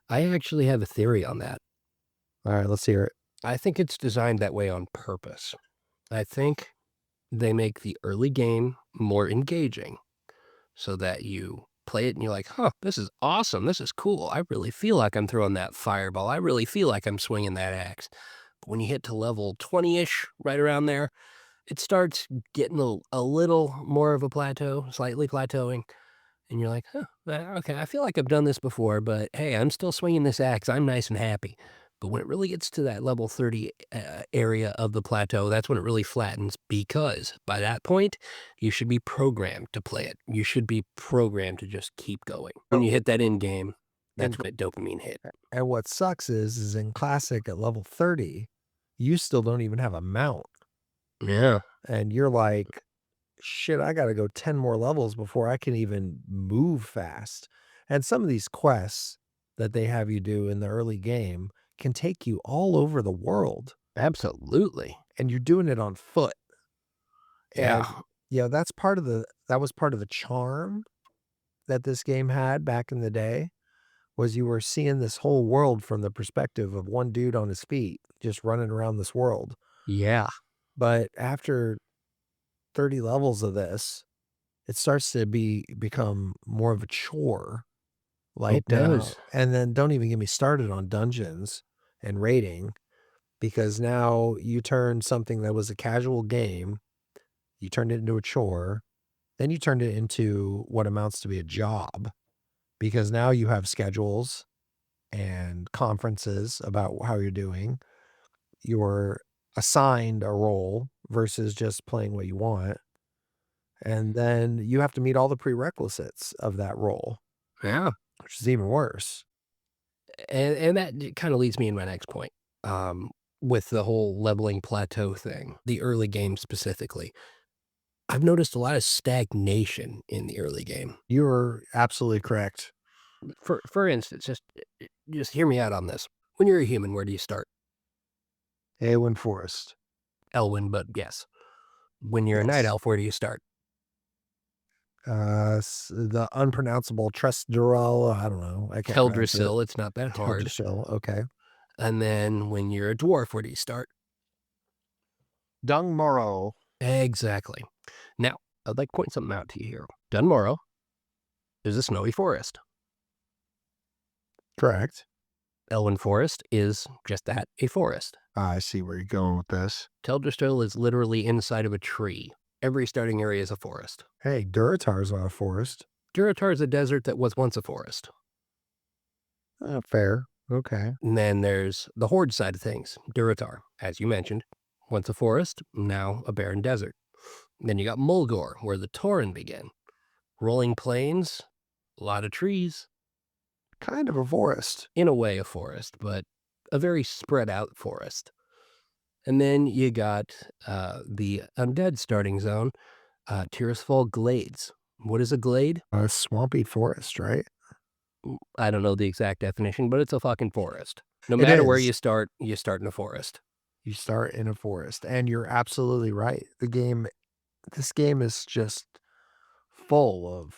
Speaker 2: I actually have a theory on that.
Speaker 1: All right, let's hear it.
Speaker 2: I think it's designed that way on purpose. I think they make the early game more engaging so that you play it and you're like, huh, this is awesome. This is cool. I really feel like I'm throwing that fireball. I really feel like I'm swinging that axe. But when you hit to level 20-ish, right around there, it starts getting a little more of a plateau, slightly plateauing. And you're like, huh, okay, I feel like I've done this before, but hey, I'm still swinging this axe. I'm nice and happy. But when it really gets to that level 30 area of the plateau, that's when it really flattens, because by that point, you should be programmed to play it. You should be programmed to just keep going. When you hit that end game,
Speaker 1: And
Speaker 2: that's when a dopamine hit.
Speaker 1: and what sucks is in Classic at level 30, you still don't even have a mount,
Speaker 2: Yeah.
Speaker 1: and you're like, "Shit, I gotta go 10 more levels before I can even move fast." And some of these quests that they have you do in the early game can take you all over the world,
Speaker 2: Absolutely.
Speaker 1: and you're doing it on foot.
Speaker 2: Yeah.
Speaker 1: And, that was part of the charm that this game had back in the day, was you were seeing this whole world from the perspective of one dude on his feet just running around this world.
Speaker 2: Yeah.
Speaker 1: But after 30 levels of this, it starts to become more of a chore.
Speaker 2: It does.
Speaker 1: And then don't even get me started on dungeons and raiding, because now you turn something that was a casual game, you turned it into a chore, then you turned it into what amounts to be a job, because now you have schedules and conferences about how you're doing. You're assigned a role versus just playing what you want. And then you have to meet all the prerequisites of that role,
Speaker 2: Yeah.
Speaker 1: which is even worse.
Speaker 2: And that kind of leads me in my next point, um, with the whole leveling plateau thing, the early game specifically. I've noticed a lot of stagnation in the early game.
Speaker 1: You're absolutely correct.
Speaker 2: For instance, just hear me out on this. When you're a human, where do you start?
Speaker 1: Awen Forest.
Speaker 2: Elwyn, but yes. When you're a night
Speaker 1: Yes.
Speaker 2: elf, where do you start?
Speaker 1: The unpronounceable Trestdural, I don't know. I can't pronounce it.
Speaker 2: Teldrassil, it's not that hard.
Speaker 1: Teldrassil, okay.
Speaker 2: And then when you're a dwarf, where do you start?
Speaker 1: Dungmorrow.
Speaker 2: Exactly. Now, I'd like to point something out to you here. Dunmorrow is a snowy forest.
Speaker 1: Correct.
Speaker 2: Elwyn Forest is just that, a forest.
Speaker 1: I see where you're going with this.
Speaker 2: Teldrassil is literally inside of a tree. Every starting area is a forest.
Speaker 1: Hey, Duratar's not a forest.
Speaker 2: Durotar is a desert that was once a forest.
Speaker 1: Fair. Okay.
Speaker 2: And then there's the Horde side of things. Durotar, as you mentioned, once a forest, now a barren desert. And then you got Mulgore, where the Tauren began. Rolling plains, a lot of trees.
Speaker 1: Kind of a forest.
Speaker 2: In a way, a forest, but a very spread out forest. And then you got the undead starting zone, Tirisfal Glades. What is a glade?
Speaker 1: A swampy forest, right?
Speaker 2: I don't know the exact definition, but it's a fucking forest. No
Speaker 1: It
Speaker 2: matter where
Speaker 1: is.
Speaker 2: you start in a forest.
Speaker 1: You start in a forest, and you're absolutely right. This game is just full of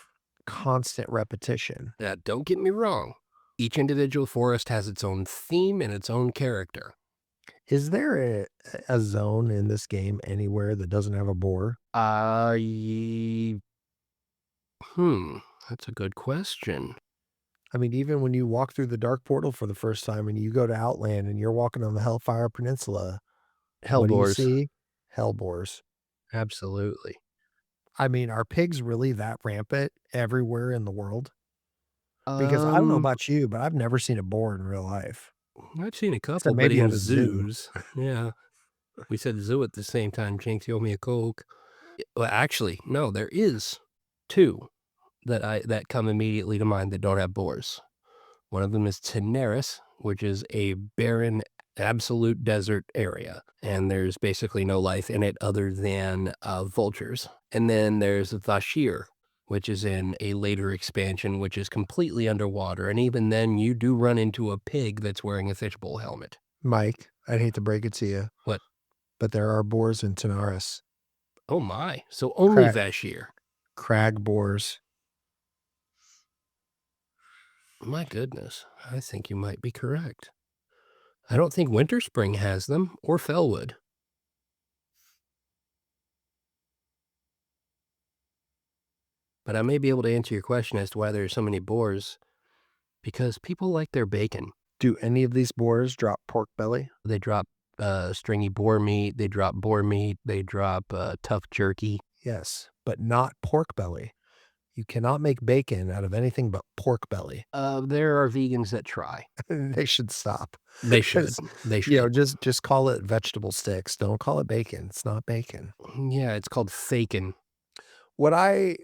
Speaker 1: constant repetition.
Speaker 2: Now, don't get me wrong. Each individual forest has its own theme and its own character.
Speaker 1: Is there a zone in this game anywhere that doesn't have a boar?
Speaker 2: That's a good question.
Speaker 1: I mean, even when you walk through the Dark Portal for the first time and you go to Outland and you're walking on the Hellfire Peninsula, what do you
Speaker 2: Hellboars.
Speaker 1: see? Hellboars.
Speaker 2: Absolutely.
Speaker 1: I mean, are pigs really that rampant everywhere in the world? Because I don't know about you, but I've never seen a boar in real life.
Speaker 2: I've seen a couple,
Speaker 1: Except
Speaker 2: but
Speaker 1: maybe
Speaker 2: in
Speaker 1: at a zoo.
Speaker 2: zoos. Yeah. We said zoo at the same time. Jinx, you owe me a Coke. Well, actually, no, there is two that come immediately to mind that don't have boars. One of them is Teneris, which is a barren, absolute desert area, and there's basically no life in it other than vultures. And then there's Vashir, which is in a later expansion, which is completely underwater, and even then you do run into a pig that's wearing a fishbowl helmet.
Speaker 1: Mike, I'd hate to break it to you.
Speaker 2: What?
Speaker 1: But there are boars in Tanaris.
Speaker 2: Oh my, so only
Speaker 1: Crag,
Speaker 2: Vashir.
Speaker 1: crag boars.
Speaker 2: My goodness, I think you might be correct. I don't think Winterspring has them, or Fellwood. But I may be able to answer your question as to why there are so many boars, because people like their bacon.
Speaker 1: Do any of these boars drop pork belly?
Speaker 2: They drop stringy boar meat, they drop tough jerky.
Speaker 1: Yes, but not pork belly. You cannot make bacon out of anything but pork belly.
Speaker 2: There are vegans that try.
Speaker 1: They should stop.
Speaker 2: They should.
Speaker 1: 'Cause,
Speaker 2: They
Speaker 1: you know,
Speaker 2: should.
Speaker 1: just call it vegetable sticks. Don't call it bacon. It's not bacon.
Speaker 2: Yeah, it's called fakin'.
Speaker 1: What I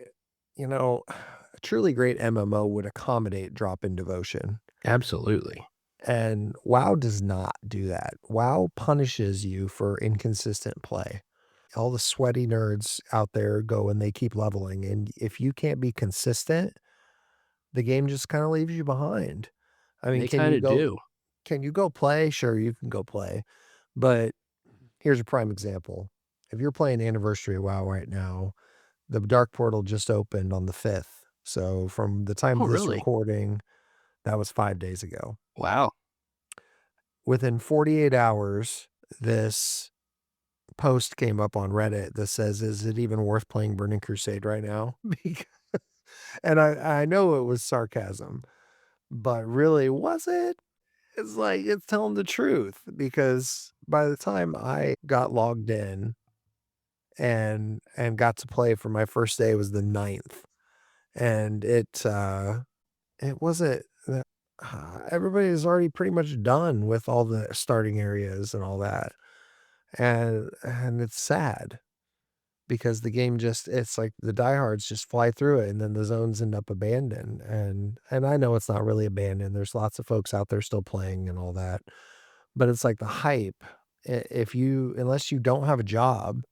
Speaker 1: you know, a truly great MMO would accommodate drop-in devotion,
Speaker 2: Absolutely.
Speaker 1: and WoW does not do that. WoW punishes you for inconsistent play. All the sweaty nerds out there go and they keep leveling, and if you can't be consistent, the game just kinda leaves you behind. I mean,
Speaker 2: They kinda do.
Speaker 1: can you go play? Sure, you can go play, but here's a prime example. If you're playing Anniversary of WoW right now, the dark portal just opened on the 5th. So from the time
Speaker 2: Oh,
Speaker 1: of this
Speaker 2: really?
Speaker 1: recording, that was 5 days ago.
Speaker 2: Wow.
Speaker 1: Within 48 hours, this post came up on Reddit that says, "Is it even worth playing Burning Crusade right now?" Bec and I know it was sarcasm, but really, was it? It's like, it's telling the truth because by the time I got logged in and got to play for my first day was the 9th, and it wasn't everybody is already pretty much done with all the starting areas and all that, and it's sad because the game just it's like the diehards just fly through it, and then the zones end up abandoned, and I know it's not really abandoned, there's lots of folks out there still playing and all that, but it's like the hype, if you unless you don't have a job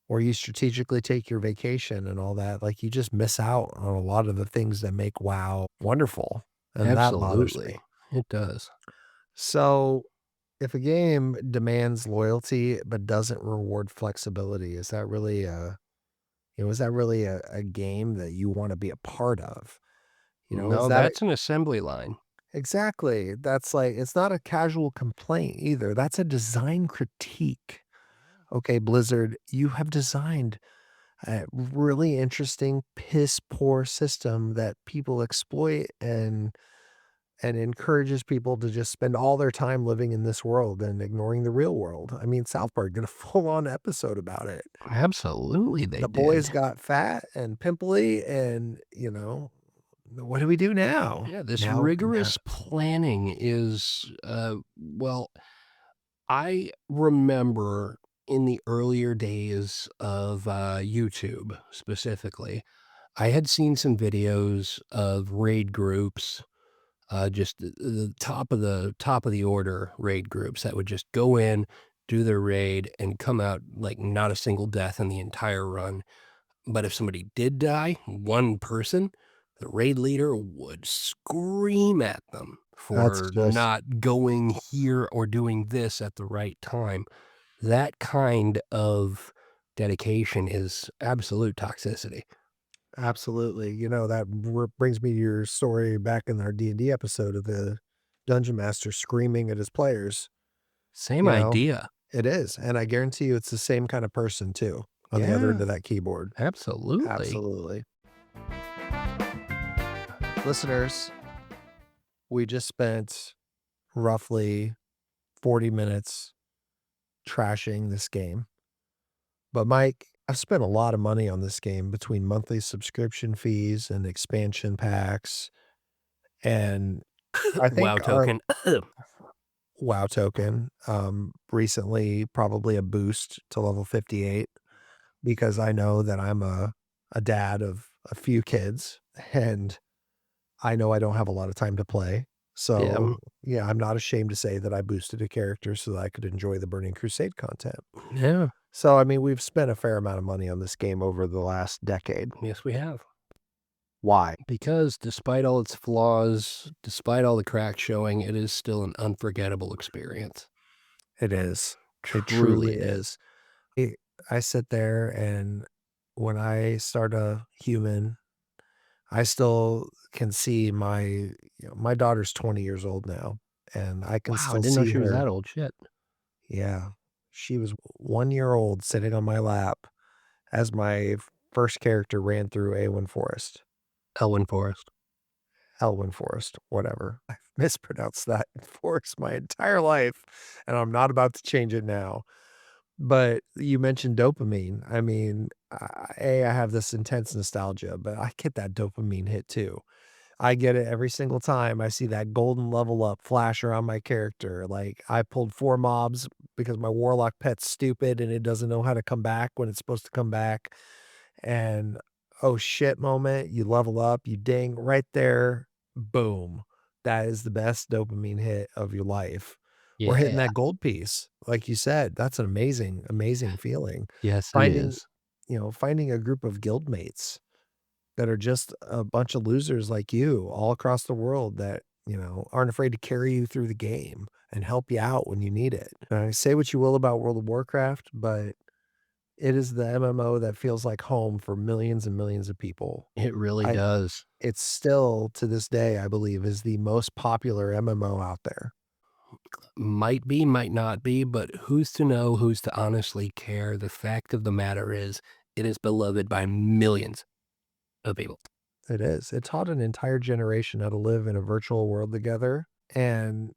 Speaker 1: or you strategically take your vacation and all that, like, you just miss out on a lot of the things that make WoW wonderful, and that bothers
Speaker 2: Absolutely.
Speaker 1: me.
Speaker 2: It does.
Speaker 1: So, if a game demands loyalty but doesn't reward flexibility, is that really is that really a game that you wanna be a part of? Is
Speaker 2: No,
Speaker 1: that a
Speaker 2: that's an assembly line.
Speaker 1: exactly, that's like it's not a casual complaint either, that's a design critique. Okay, Blizzard, you have designed a really interesting piss poor system that people exploit and encourages people to just spend all their time living in this world and ignoring the real world. I mean, South Park did a full on episode about it.
Speaker 2: Absolutely, they
Speaker 1: The boys
Speaker 2: did.
Speaker 1: got fat and pimply, and what do we do now?
Speaker 2: Yeah, this
Speaker 1: Now,
Speaker 2: rigorous planning is, well, I remember in the earlier days of, YouTube specifically, I had seen some videos of raid groups, just the top of the order raid groups that would just go in, do their raid, and come out like not a single death in the entire run. But if somebody did die, one person, the raid leader would scream at them
Speaker 1: that's
Speaker 2: for
Speaker 1: just
Speaker 2: not going here or doing this at the right time. That kind of dedication is absolute toxicity.
Speaker 1: absolutely. That brings me to your story back in our D&D episode of the dungeon master screaming at his players.
Speaker 2: Same
Speaker 1: You know,
Speaker 2: idea.
Speaker 1: it is, and I guarantee you it's the same kind of person too on the other end
Speaker 2: Yeah,
Speaker 1: of that keyboard.
Speaker 2: absolutely.
Speaker 1: Absolutely. Listeners, we just spent roughly 40 minutes trashing this game. But Mike, I've spent a lot of money on this game between monthly subscription fees and expansion packs. And I think
Speaker 2: WoW
Speaker 1: our
Speaker 2: token.
Speaker 1: WoW token, recently probably a boost to level 58 because I know that I'm a dad of a few kids and I know I don't have a lot of time to play.
Speaker 2: Yeah,
Speaker 1: So, yeah, I'm not ashamed to say that I boosted a character so that I could enjoy the Burning Crusade content.
Speaker 2: yeah.
Speaker 1: So, I mean, we've spent a fair amount of money on this game over the last decade.
Speaker 2: Yes, we have.
Speaker 1: Why?
Speaker 2: Because despite all its flaws, despite all the cracks showing, it is still an unforgettable experience.
Speaker 1: It is. It truly
Speaker 2: Truly is.
Speaker 1: is. I I sit there and when I start a human, I still can see my daughter's 20 years old now, and I can
Speaker 2: Wow, I
Speaker 1: still
Speaker 2: didn't know
Speaker 1: see
Speaker 2: she was
Speaker 1: her.
Speaker 2: that old. Shit.
Speaker 1: Yeah. She was 1 year old sitting on my lap as my first character ran through Awen Forest.
Speaker 2: Elwyn Forest.
Speaker 1: Elwyn Forest, whatever. I've mispronounced that forest my entire life, and I'm not about to change it now. But you mentioned dopamine. I mean, I have this intense nostalgia, but I get that dopamine hit too. I get it every single time I see that golden level up flash around my character. Like, I pulled 4 mobs because my warlock pet's stupid and it doesn't know how to come back when it's supposed to come back. And, oh shit moment, you level up, you ding right there, boom. That is the best dopamine hit of your life. Or hitting
Speaker 2: Yeah.
Speaker 1: that gold piece, like you said, that's an amazing, amazing feeling.
Speaker 2: Yes, it
Speaker 1: Finding,
Speaker 2: is.
Speaker 1: finding a group of guildmates that are just a bunch of losers like you all across the world that, aren't afraid to carry you through the game and help you out when you need it. Say what you will about World of Warcraft, but it is the MMO that feels like home for millions and millions of people.
Speaker 2: It really
Speaker 1: I
Speaker 2: does.
Speaker 1: It's still to this day, I believe, is the most popular MMO out there.
Speaker 2: Might be, might not be, but who's to know, who's to honestly care? The fact of the matter is, it is beloved by millions of people.
Speaker 1: It is. It taught an entire generation how to live in a virtual world together, and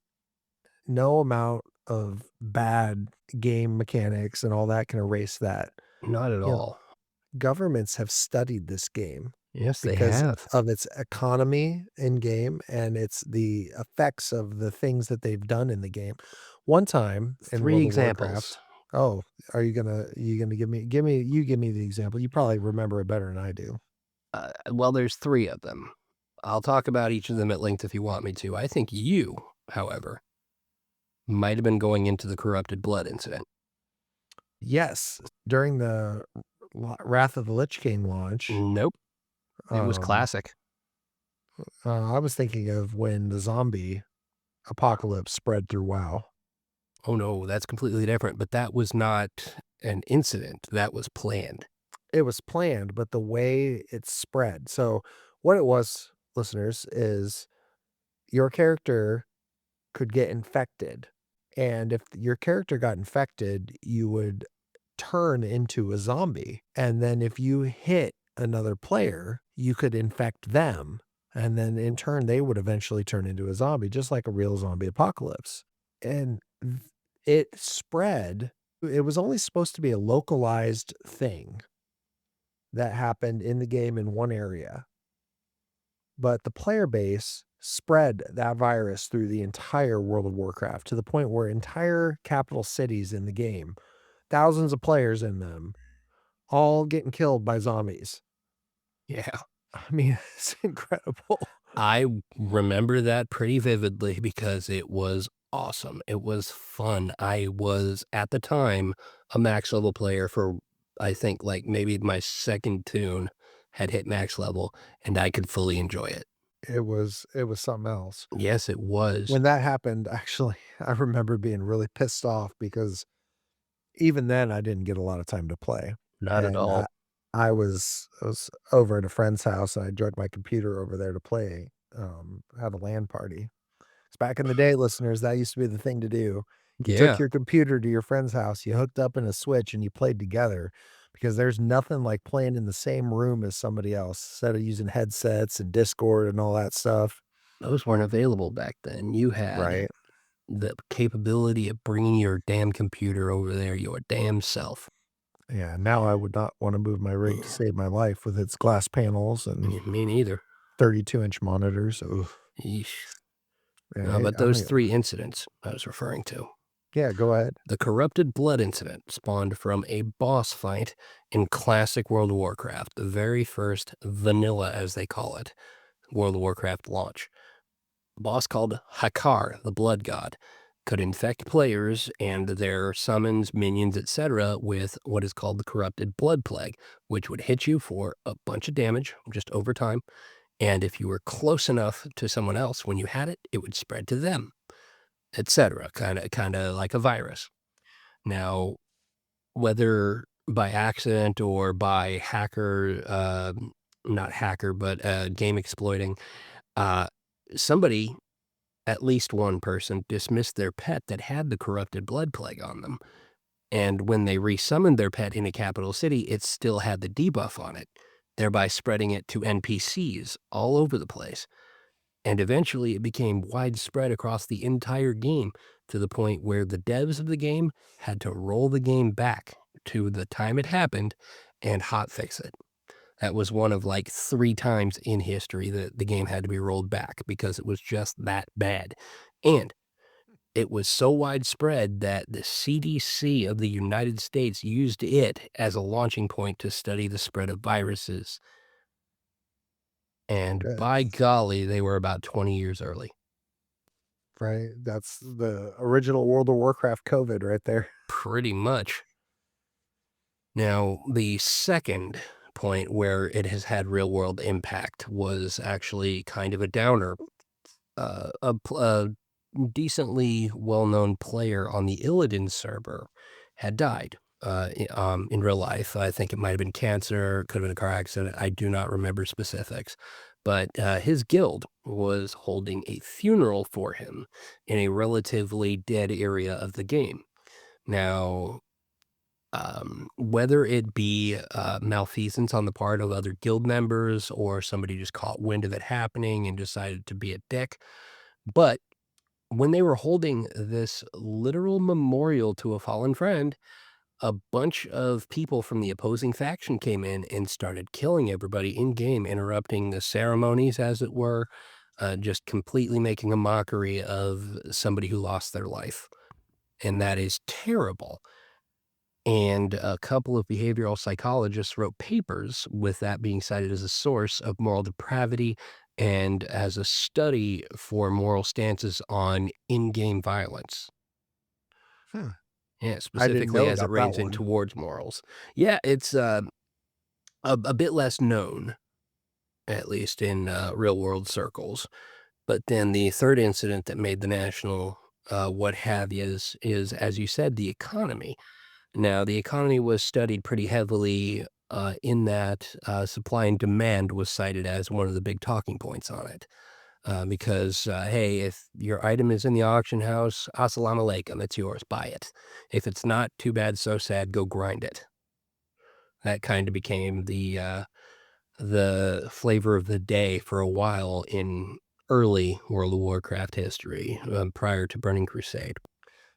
Speaker 1: no amount of bad game mechanics and all that can erase that.
Speaker 2: Not at
Speaker 1: You know,
Speaker 2: all.
Speaker 1: governments have studied this game
Speaker 2: Yes, they
Speaker 1: because
Speaker 2: have.
Speaker 1: of its economy in game and it's the effects of the things that they've done in the game. One time in
Speaker 2: 3
Speaker 1: World of
Speaker 2: examples.
Speaker 1: Warcraft. Oh, are you gonna give me the example? You probably remember it better than I do.
Speaker 2: Well, there's 3 of them. I'll talk about each of them at length if you want me to. I think you, however, might have been going into the corrupted blood incident.
Speaker 1: Yes, during the Wrath of the Lich King launch,
Speaker 2: Nope. It was
Speaker 1: um,
Speaker 2: classic.
Speaker 1: I was thinking of when the zombie apocalypse spread through WoW.
Speaker 2: Oh, no, that's completely different, but that was not an incident. That was planned.
Speaker 1: It was planned, but the way it spread. So what it was, listeners, is your character could get infected. And if your character got infected, you would turn into a zombie. And then if you hit another player, you could infect them. And then in turn, they would eventually turn into a zombie, just like a real zombie apocalypse. And it spread. It was only supposed to be a localized thing that happened in the game in one area, but the player base spread that virus through the entire World of Warcraft to the point where entire capital cities in the game, thousands of players in them, all getting killed by zombies.
Speaker 2: Yeah.
Speaker 1: I mean, it's incredible.
Speaker 2: I remember that pretty vividly because it was awesome. It was fun. I was, at the time, a max level player for, I think, like, maybe my 2nd tune had hit max level, and I could fully enjoy it.
Speaker 1: It was something else.
Speaker 2: Yes, it was.
Speaker 1: When that happened, actually, I remember being really pissed off because even then I didn't get a lot of time to play.
Speaker 2: Not at
Speaker 1: And
Speaker 2: all.
Speaker 1: I was over at a friend's house and I dragged my computer over there to play, have a LAN party. It's back in the day, listeners, that used to be the thing to do. You took
Speaker 2: Yeah.
Speaker 1: your computer to your friend's house, you hooked up in a Switch, and you played together because there's nothing like playing in the same room as somebody else instead of using headsets and Discord and all that stuff.
Speaker 2: Those weren't available back then. You had
Speaker 1: Right.
Speaker 2: the capability of bringing your damn computer over there, your damn self.
Speaker 1: Yeah, now I would not wanna move my rig to save my life with its glass panels and
Speaker 2: Me neither.
Speaker 1: 32-inch monitors. Oof.
Speaker 2: Yeesh.
Speaker 1: Yeah,
Speaker 2: But
Speaker 1: I don't
Speaker 2: those
Speaker 1: even
Speaker 2: 3 incidents I was referring to.
Speaker 1: Yeah, go ahead.
Speaker 2: The corrupted blood incident spawned from a boss fight in classic World of Warcraft, the very first vanilla, as they call it, World of Warcraft launch. A boss called Hakar, the blood god, could infect players and their summons, minions, etc. with what is called the corrupted blood plague, which would hit you for a bunch of damage just over time. And if you were close enough to someone else when you had it, it would spread to them, etc. Kind of like a virus. Now, whether by accident or by hacker, not hacker, but game exploiting, uh, somebody, at least one person, dismissed their pet that had the corrupted blood plague on them. And when they resummoned their pet in a capital city, it still had the debuff on it, thereby spreading it to NPCs all over the place. And eventually it became widespread across the entire game to the point where the devs of the game had to roll the game back to the time it happened and hotfix it. That was one of like 3 times in history that the game had to be rolled back because it was just that bad. And it was so widespread that the CDC of the United States used it as a launching point to study the spread of viruses. And
Speaker 1: Yeah,
Speaker 2: by golly, they were about 20 years early.
Speaker 1: right? That's the original World of Warcraft COVID right there.
Speaker 2: Pretty much. Now, the second point where it has had real world impact was actually kind of a downer. A decently well-known player on the Illidan server had died in real life. I think it might have been cancer, could have been a car accident. I do not remember specifics. But his guild was holding a funeral for him in a relatively dead area of the game. Now, whether it be malfeasance on the part of other guild members or somebody just caught wind of it happening and decided to be a dick, but when they were holding this literal memorial to a fallen friend, a bunch of people from the opposing faction came in and started killing everybody in game, interrupting the ceremonies, as it were, just completely making a mockery of somebody who lost their life. And that is terrible. And a couple of behavioral psychologists wrote papers with that being cited as a source of moral depravity and as a study for moral stances on in-game violence.
Speaker 1: Hmm.
Speaker 2: Yeah,
Speaker 1: I didn't
Speaker 2: specifically
Speaker 1: know
Speaker 2: as it
Speaker 1: about that
Speaker 2: reigns in
Speaker 1: one.
Speaker 2: towards morals. Yeah, it's a bit less known, at least in real world circles. But then the third incident that made the national what have you is, as you said, the economy. Now, the economy was studied pretty heavily in that supply and demand was cited as one of the big talking points on it. Because, hey, if your item is in the auction house, assalamu alaikum, it's yours, buy it. If it's not, too bad, so sad, go grind it. That kind of became the flavor of the day for a while in early World of Warcraft history, prior to Burning Crusade.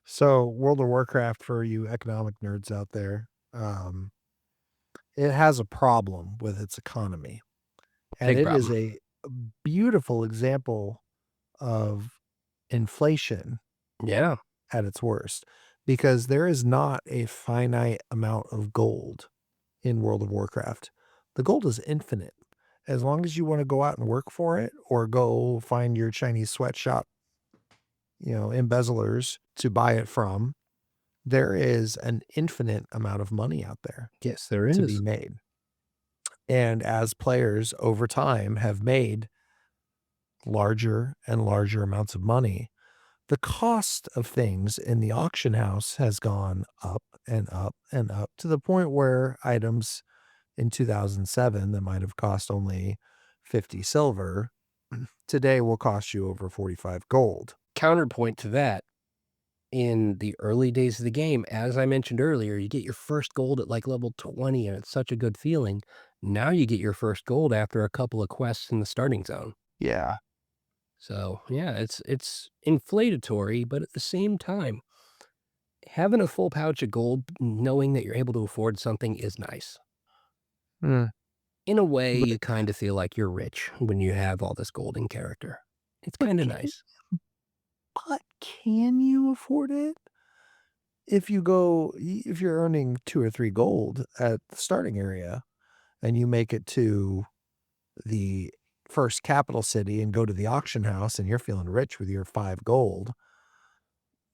Speaker 1: So, World of Warcraft, for you economic nerds out there, it has a problem with its economy, and
Speaker 2: Big
Speaker 1: it is
Speaker 2: problem.
Speaker 1: a beautiful example of inflation
Speaker 2: Yeah.
Speaker 1: at its worst, because there is not a finite amount of gold in World of Warcraft. The gold is infinite. As long as you wanna go out and work for it or go find your Chinese sweatshop, embezzlers to buy it from, there is an infinite amount of money out there
Speaker 2: Yes, there
Speaker 1: to be
Speaker 2: is.
Speaker 1: made. And as players over time have made larger and larger amounts of money, the cost of things in the auction house has gone up and up and up to the point where items in 2007 that might have cost only 50 silver today will cost you over 45 gold.
Speaker 2: Counterpoint to that, in the early days of the game, as I mentioned earlier, you get your first gold at like level 20, and it's such a good feeling. Now you get your first gold after a couple of quests in the starting zone.
Speaker 1: Yeah.
Speaker 2: So yeah, it's inflatatory, but at the same time, having a full pouch of gold, knowing that you're able to afford something is nice.
Speaker 1: Mm.
Speaker 2: In a way,
Speaker 1: But
Speaker 2: you kind of feel like you're rich when you have all this gold in character. It's
Speaker 1: but
Speaker 2: kind of
Speaker 1: can,
Speaker 2: nice.
Speaker 1: but can you afford it? If you're earning 2 or 3 gold at the starting area and you make it to the first capital city and go to the auction house and you're feeling rich with your 5 gold,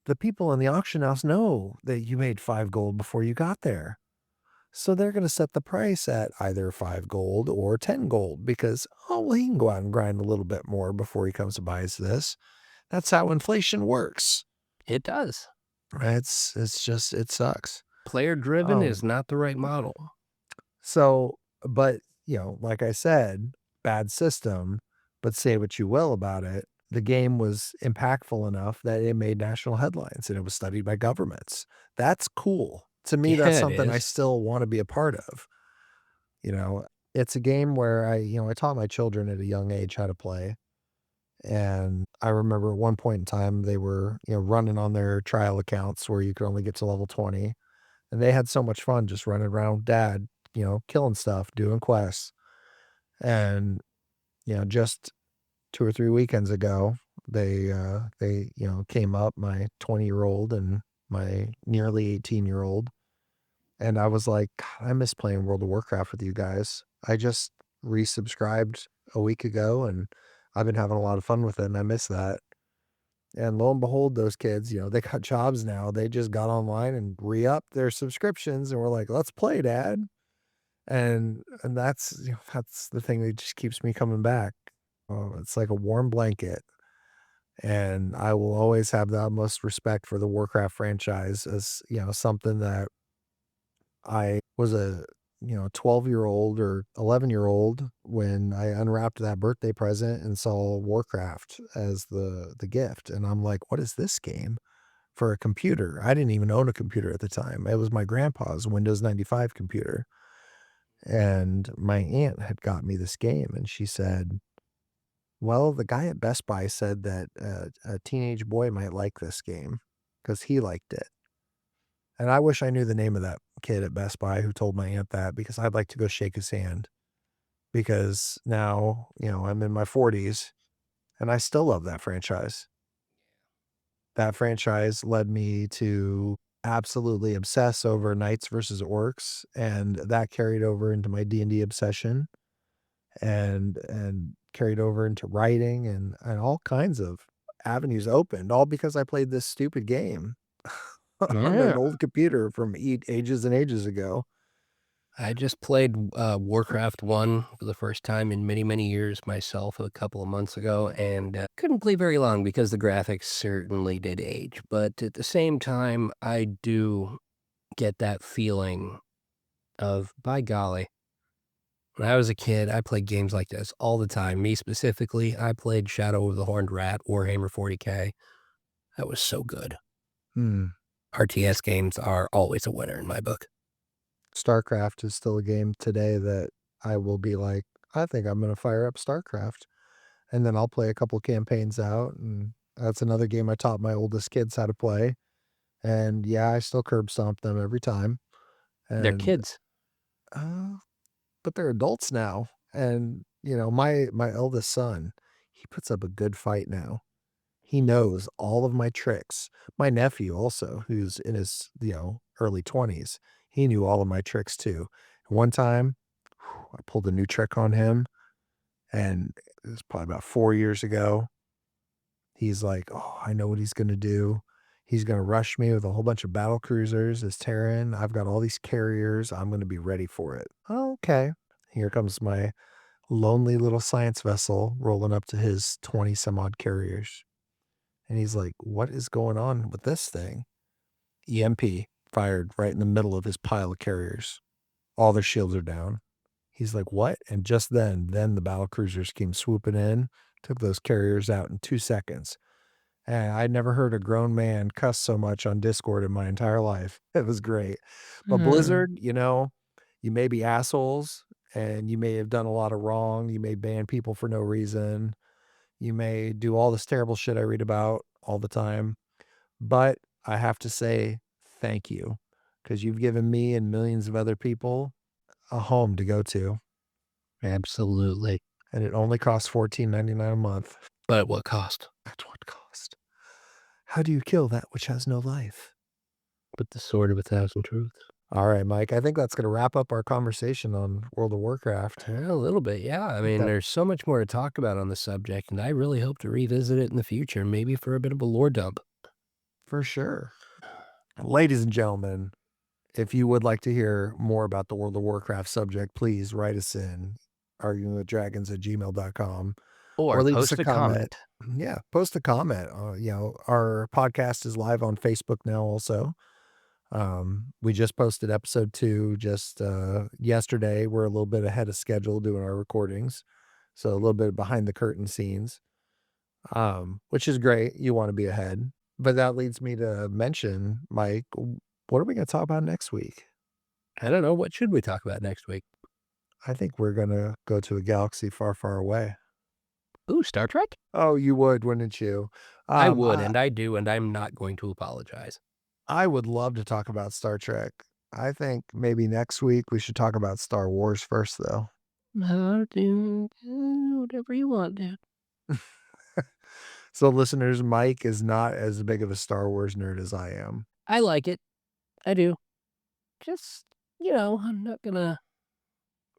Speaker 1: the people in the auction house know that you made 5 gold before you got there. So they're gonna set the price at either 5 gold or 10 gold because, "Oh, well, he can go out and grind a little bit more before he comes to buy us this." That's how inflation works,
Speaker 2: It does.
Speaker 1: right? It's just it sucks.
Speaker 2: Player driven
Speaker 1: Um,
Speaker 2: is not the right model.
Speaker 1: so but, like I said, bad system, but say what you will about it, the game was impactful enough that it made national headlines and it was studied by governments. That's cool. To me, that's
Speaker 2: Yeah, it
Speaker 1: something I
Speaker 2: is.
Speaker 1: still wanna be a part of. You know, it's a game where I taught my children at a young age how to play, And I remember at one point in time, they were, running on their trial accounts where you could only get to level 20. And they had so much fun just running around with dad, killing stuff, doing quests. And, just 2 or 3 weekends ago, they, came up, my 20-year-old and my nearly 18-year-old, and I was like, "God, I miss playing World of Warcraft with you guys." I just resubscribed a week ago, and I've been having a lot of fun with it, and I miss that. And lo and behold, those kids, they got jobs now. They just got online and re-upped their subscriptions, and we're like, "Let's play, Dad." And that's the thing that just keeps me coming back. Oh, it's like a warm blanket, and I will always have the utmost respect for the Warcraft franchise as, something that I was a, 12-year-old or 11-year-old when I unwrapped that birthday present and saw Warcraft as the gift, and I'm like, "What is this game?" For a computer. I didn't even own a computer at the time. It was my grandpa's Windows 95 computer, and my aunt had got me this game, and she said, "Well, the guy at Best Buy said that a teenage boy might like this game because he liked it." And I wish I knew the name of that kid at Best Buy who told my aunt that because I'd like to go shake his hand because now, I'm in my 40s and I still love that franchise. That franchise led me to absolutely obsess over Knights versus Orcs, and that carried over into my D&D obsession and carried over into writing and all kinds of avenues opened, all because I played this stupid game on an
Speaker 2: Yeah.
Speaker 1: old computer from ages and ages ago.
Speaker 2: I just played, Warcraft 1 for the first time in many, many years myself a couple of months ago, and, couldn't play very long because the graphics certainly did age, but at the same time, I do get that feeling of, by golly, when I was a kid, I played games like this all the time. Me specifically, I played Shadow of the Horned Rat, Warhammer 40K. That was so good.
Speaker 1: Hmm.
Speaker 2: RTS games are always a winner in my book.
Speaker 1: StarCraft is still a game today that I will be like, I think I'm gonna fire up StarCraft, and then I'll play a couple campaigns out, and that's another game I taught my oldest kids how to play. And yeah, I still curb stomp them every time.
Speaker 2: They're
Speaker 1: And
Speaker 2: kids.
Speaker 1: uh, but they're adults now. And my eldest son, he puts up a good fight now. He knows all of my tricks. My nephew also, who's in his, early 20s, he knew all of my tricks too. One time, I pulled a new trick on him, and it was probably about 4 years ago. He's like, "Oh, I know what he's gonna do. He's gonna rush me with a whole bunch of battle cruisers as Terran. I've got all these carriers. I'm gonna be ready for it." "Oh, okay." Here comes my lonely little science vessel rolling up to his 20 some odd carriers. And he's like, "What is going on with this thing?" EMP fired right in the middle of his pile of carriers. All their shields are down. He's like, "What?" And just then the battle cruisers came swooping in, took those carriers out in 2 seconds. And I'd never heard a grown man cuss so much on Discord in my entire life. It was great. But
Speaker 2: Mm.
Speaker 1: Blizzard, you may be assholes and you may have done a lot of wrong. You may ban people for no reason. You may do all this terrible shit I read about all the time. But I have to say thank you because you've given me and millions of other people a home to go to.
Speaker 2: Absolutely.
Speaker 1: And it only costs $14.99 a month.
Speaker 2: But at what cost?
Speaker 1: That's what cost. How do you kill that which has no life?
Speaker 2: But the sword of a thousand truths.
Speaker 1: All right, Mike. I think that's going to wrap up our conversation on World of Warcraft.
Speaker 2: A little bit, yeah. I mean,
Speaker 1: That
Speaker 2: there's so much more to talk about on the subject, and I really hope to revisit it in the future, maybe for a bit of a lore dump.
Speaker 1: for sure. Ladies and gentlemen, if you would like to hear more about the World of Warcraft subject, please write us in arguingwithdragons@gmail.com or
Speaker 2: Or
Speaker 1: leave us
Speaker 2: post
Speaker 1: a
Speaker 2: a
Speaker 1: comment.
Speaker 2: comment.
Speaker 1: Yeah, post a comment. Our podcast is live on Facebook now also. We just posted episode 2 just yesterday. We're a little bit ahead of schedule doing our recordings. So a little bit behind the curtain scenes. Which is great. You want to be ahead. But that leads me to mention, Mike, what are we going to talk about next week?
Speaker 2: I don't know. What should we talk about next week?
Speaker 1: I think we're going to go to a galaxy far, far away.
Speaker 2: Ooh, Star Trek?
Speaker 1: Oh, you would, wouldn't you?
Speaker 2: I would,
Speaker 1: I
Speaker 2: and I do, and I'm not going to apologize.
Speaker 1: I would love to talk about Star Trek. I think maybe next week we should talk about Star Wars first, though.
Speaker 2: Dude, whatever you want, dude.
Speaker 1: So, listeners, Mike is not as big of a Star Wars nerd as I am.
Speaker 2: I like it. I do. Just, I'm not gonna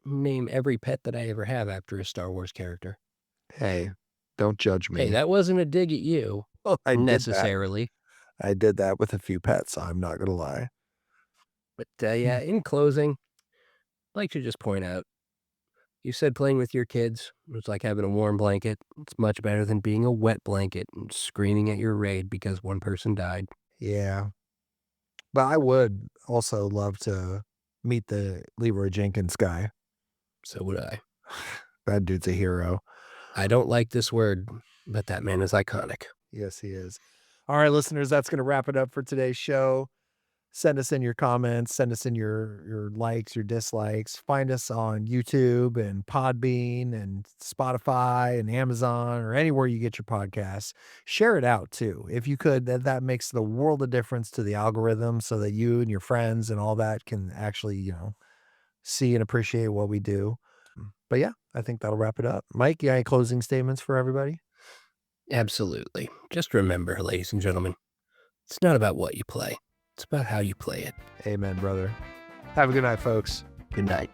Speaker 2: name every pet that I ever have after a Star Wars character.
Speaker 1: Hey, don't judge
Speaker 2: Hey,
Speaker 1: me.
Speaker 2: that wasn't a dig at you,
Speaker 1: Well, I did that.
Speaker 2: necessarily.
Speaker 1: I did that with a few pets, I'm not gonna lie.
Speaker 2: But, yeah, in closing, I'd like to just point out, you said playing with your kids was like having a warm blanket. It's much better than being a wet blanket and screaming at your raid because one person died.
Speaker 1: Yeah. But I would also love to meet the Leroy Jenkins guy.
Speaker 2: So would I.
Speaker 1: That dude's a hero.
Speaker 2: I don't like this word, but that man is iconic.
Speaker 1: Yes, he is. All right, listeners, that's going to wrap it up for today's show. Send us in your comments, send us in your likes, your dislikes. Find us on YouTube and Podbean and Spotify and Amazon or anywhere you get your podcasts. Share it out too. If you could, that makes the world of difference to the algorithm so that you and your friends and all that can actually, see and appreciate what we do. But yeah, I think that'll wrap it up. Mike, you got any closing statements for everybody?
Speaker 2: Absolutely. Just remember, ladies and gentlemen, it's not about what you play. It's about how you play it.
Speaker 1: Amen, brother. Have a good night, folks.
Speaker 2: Good night.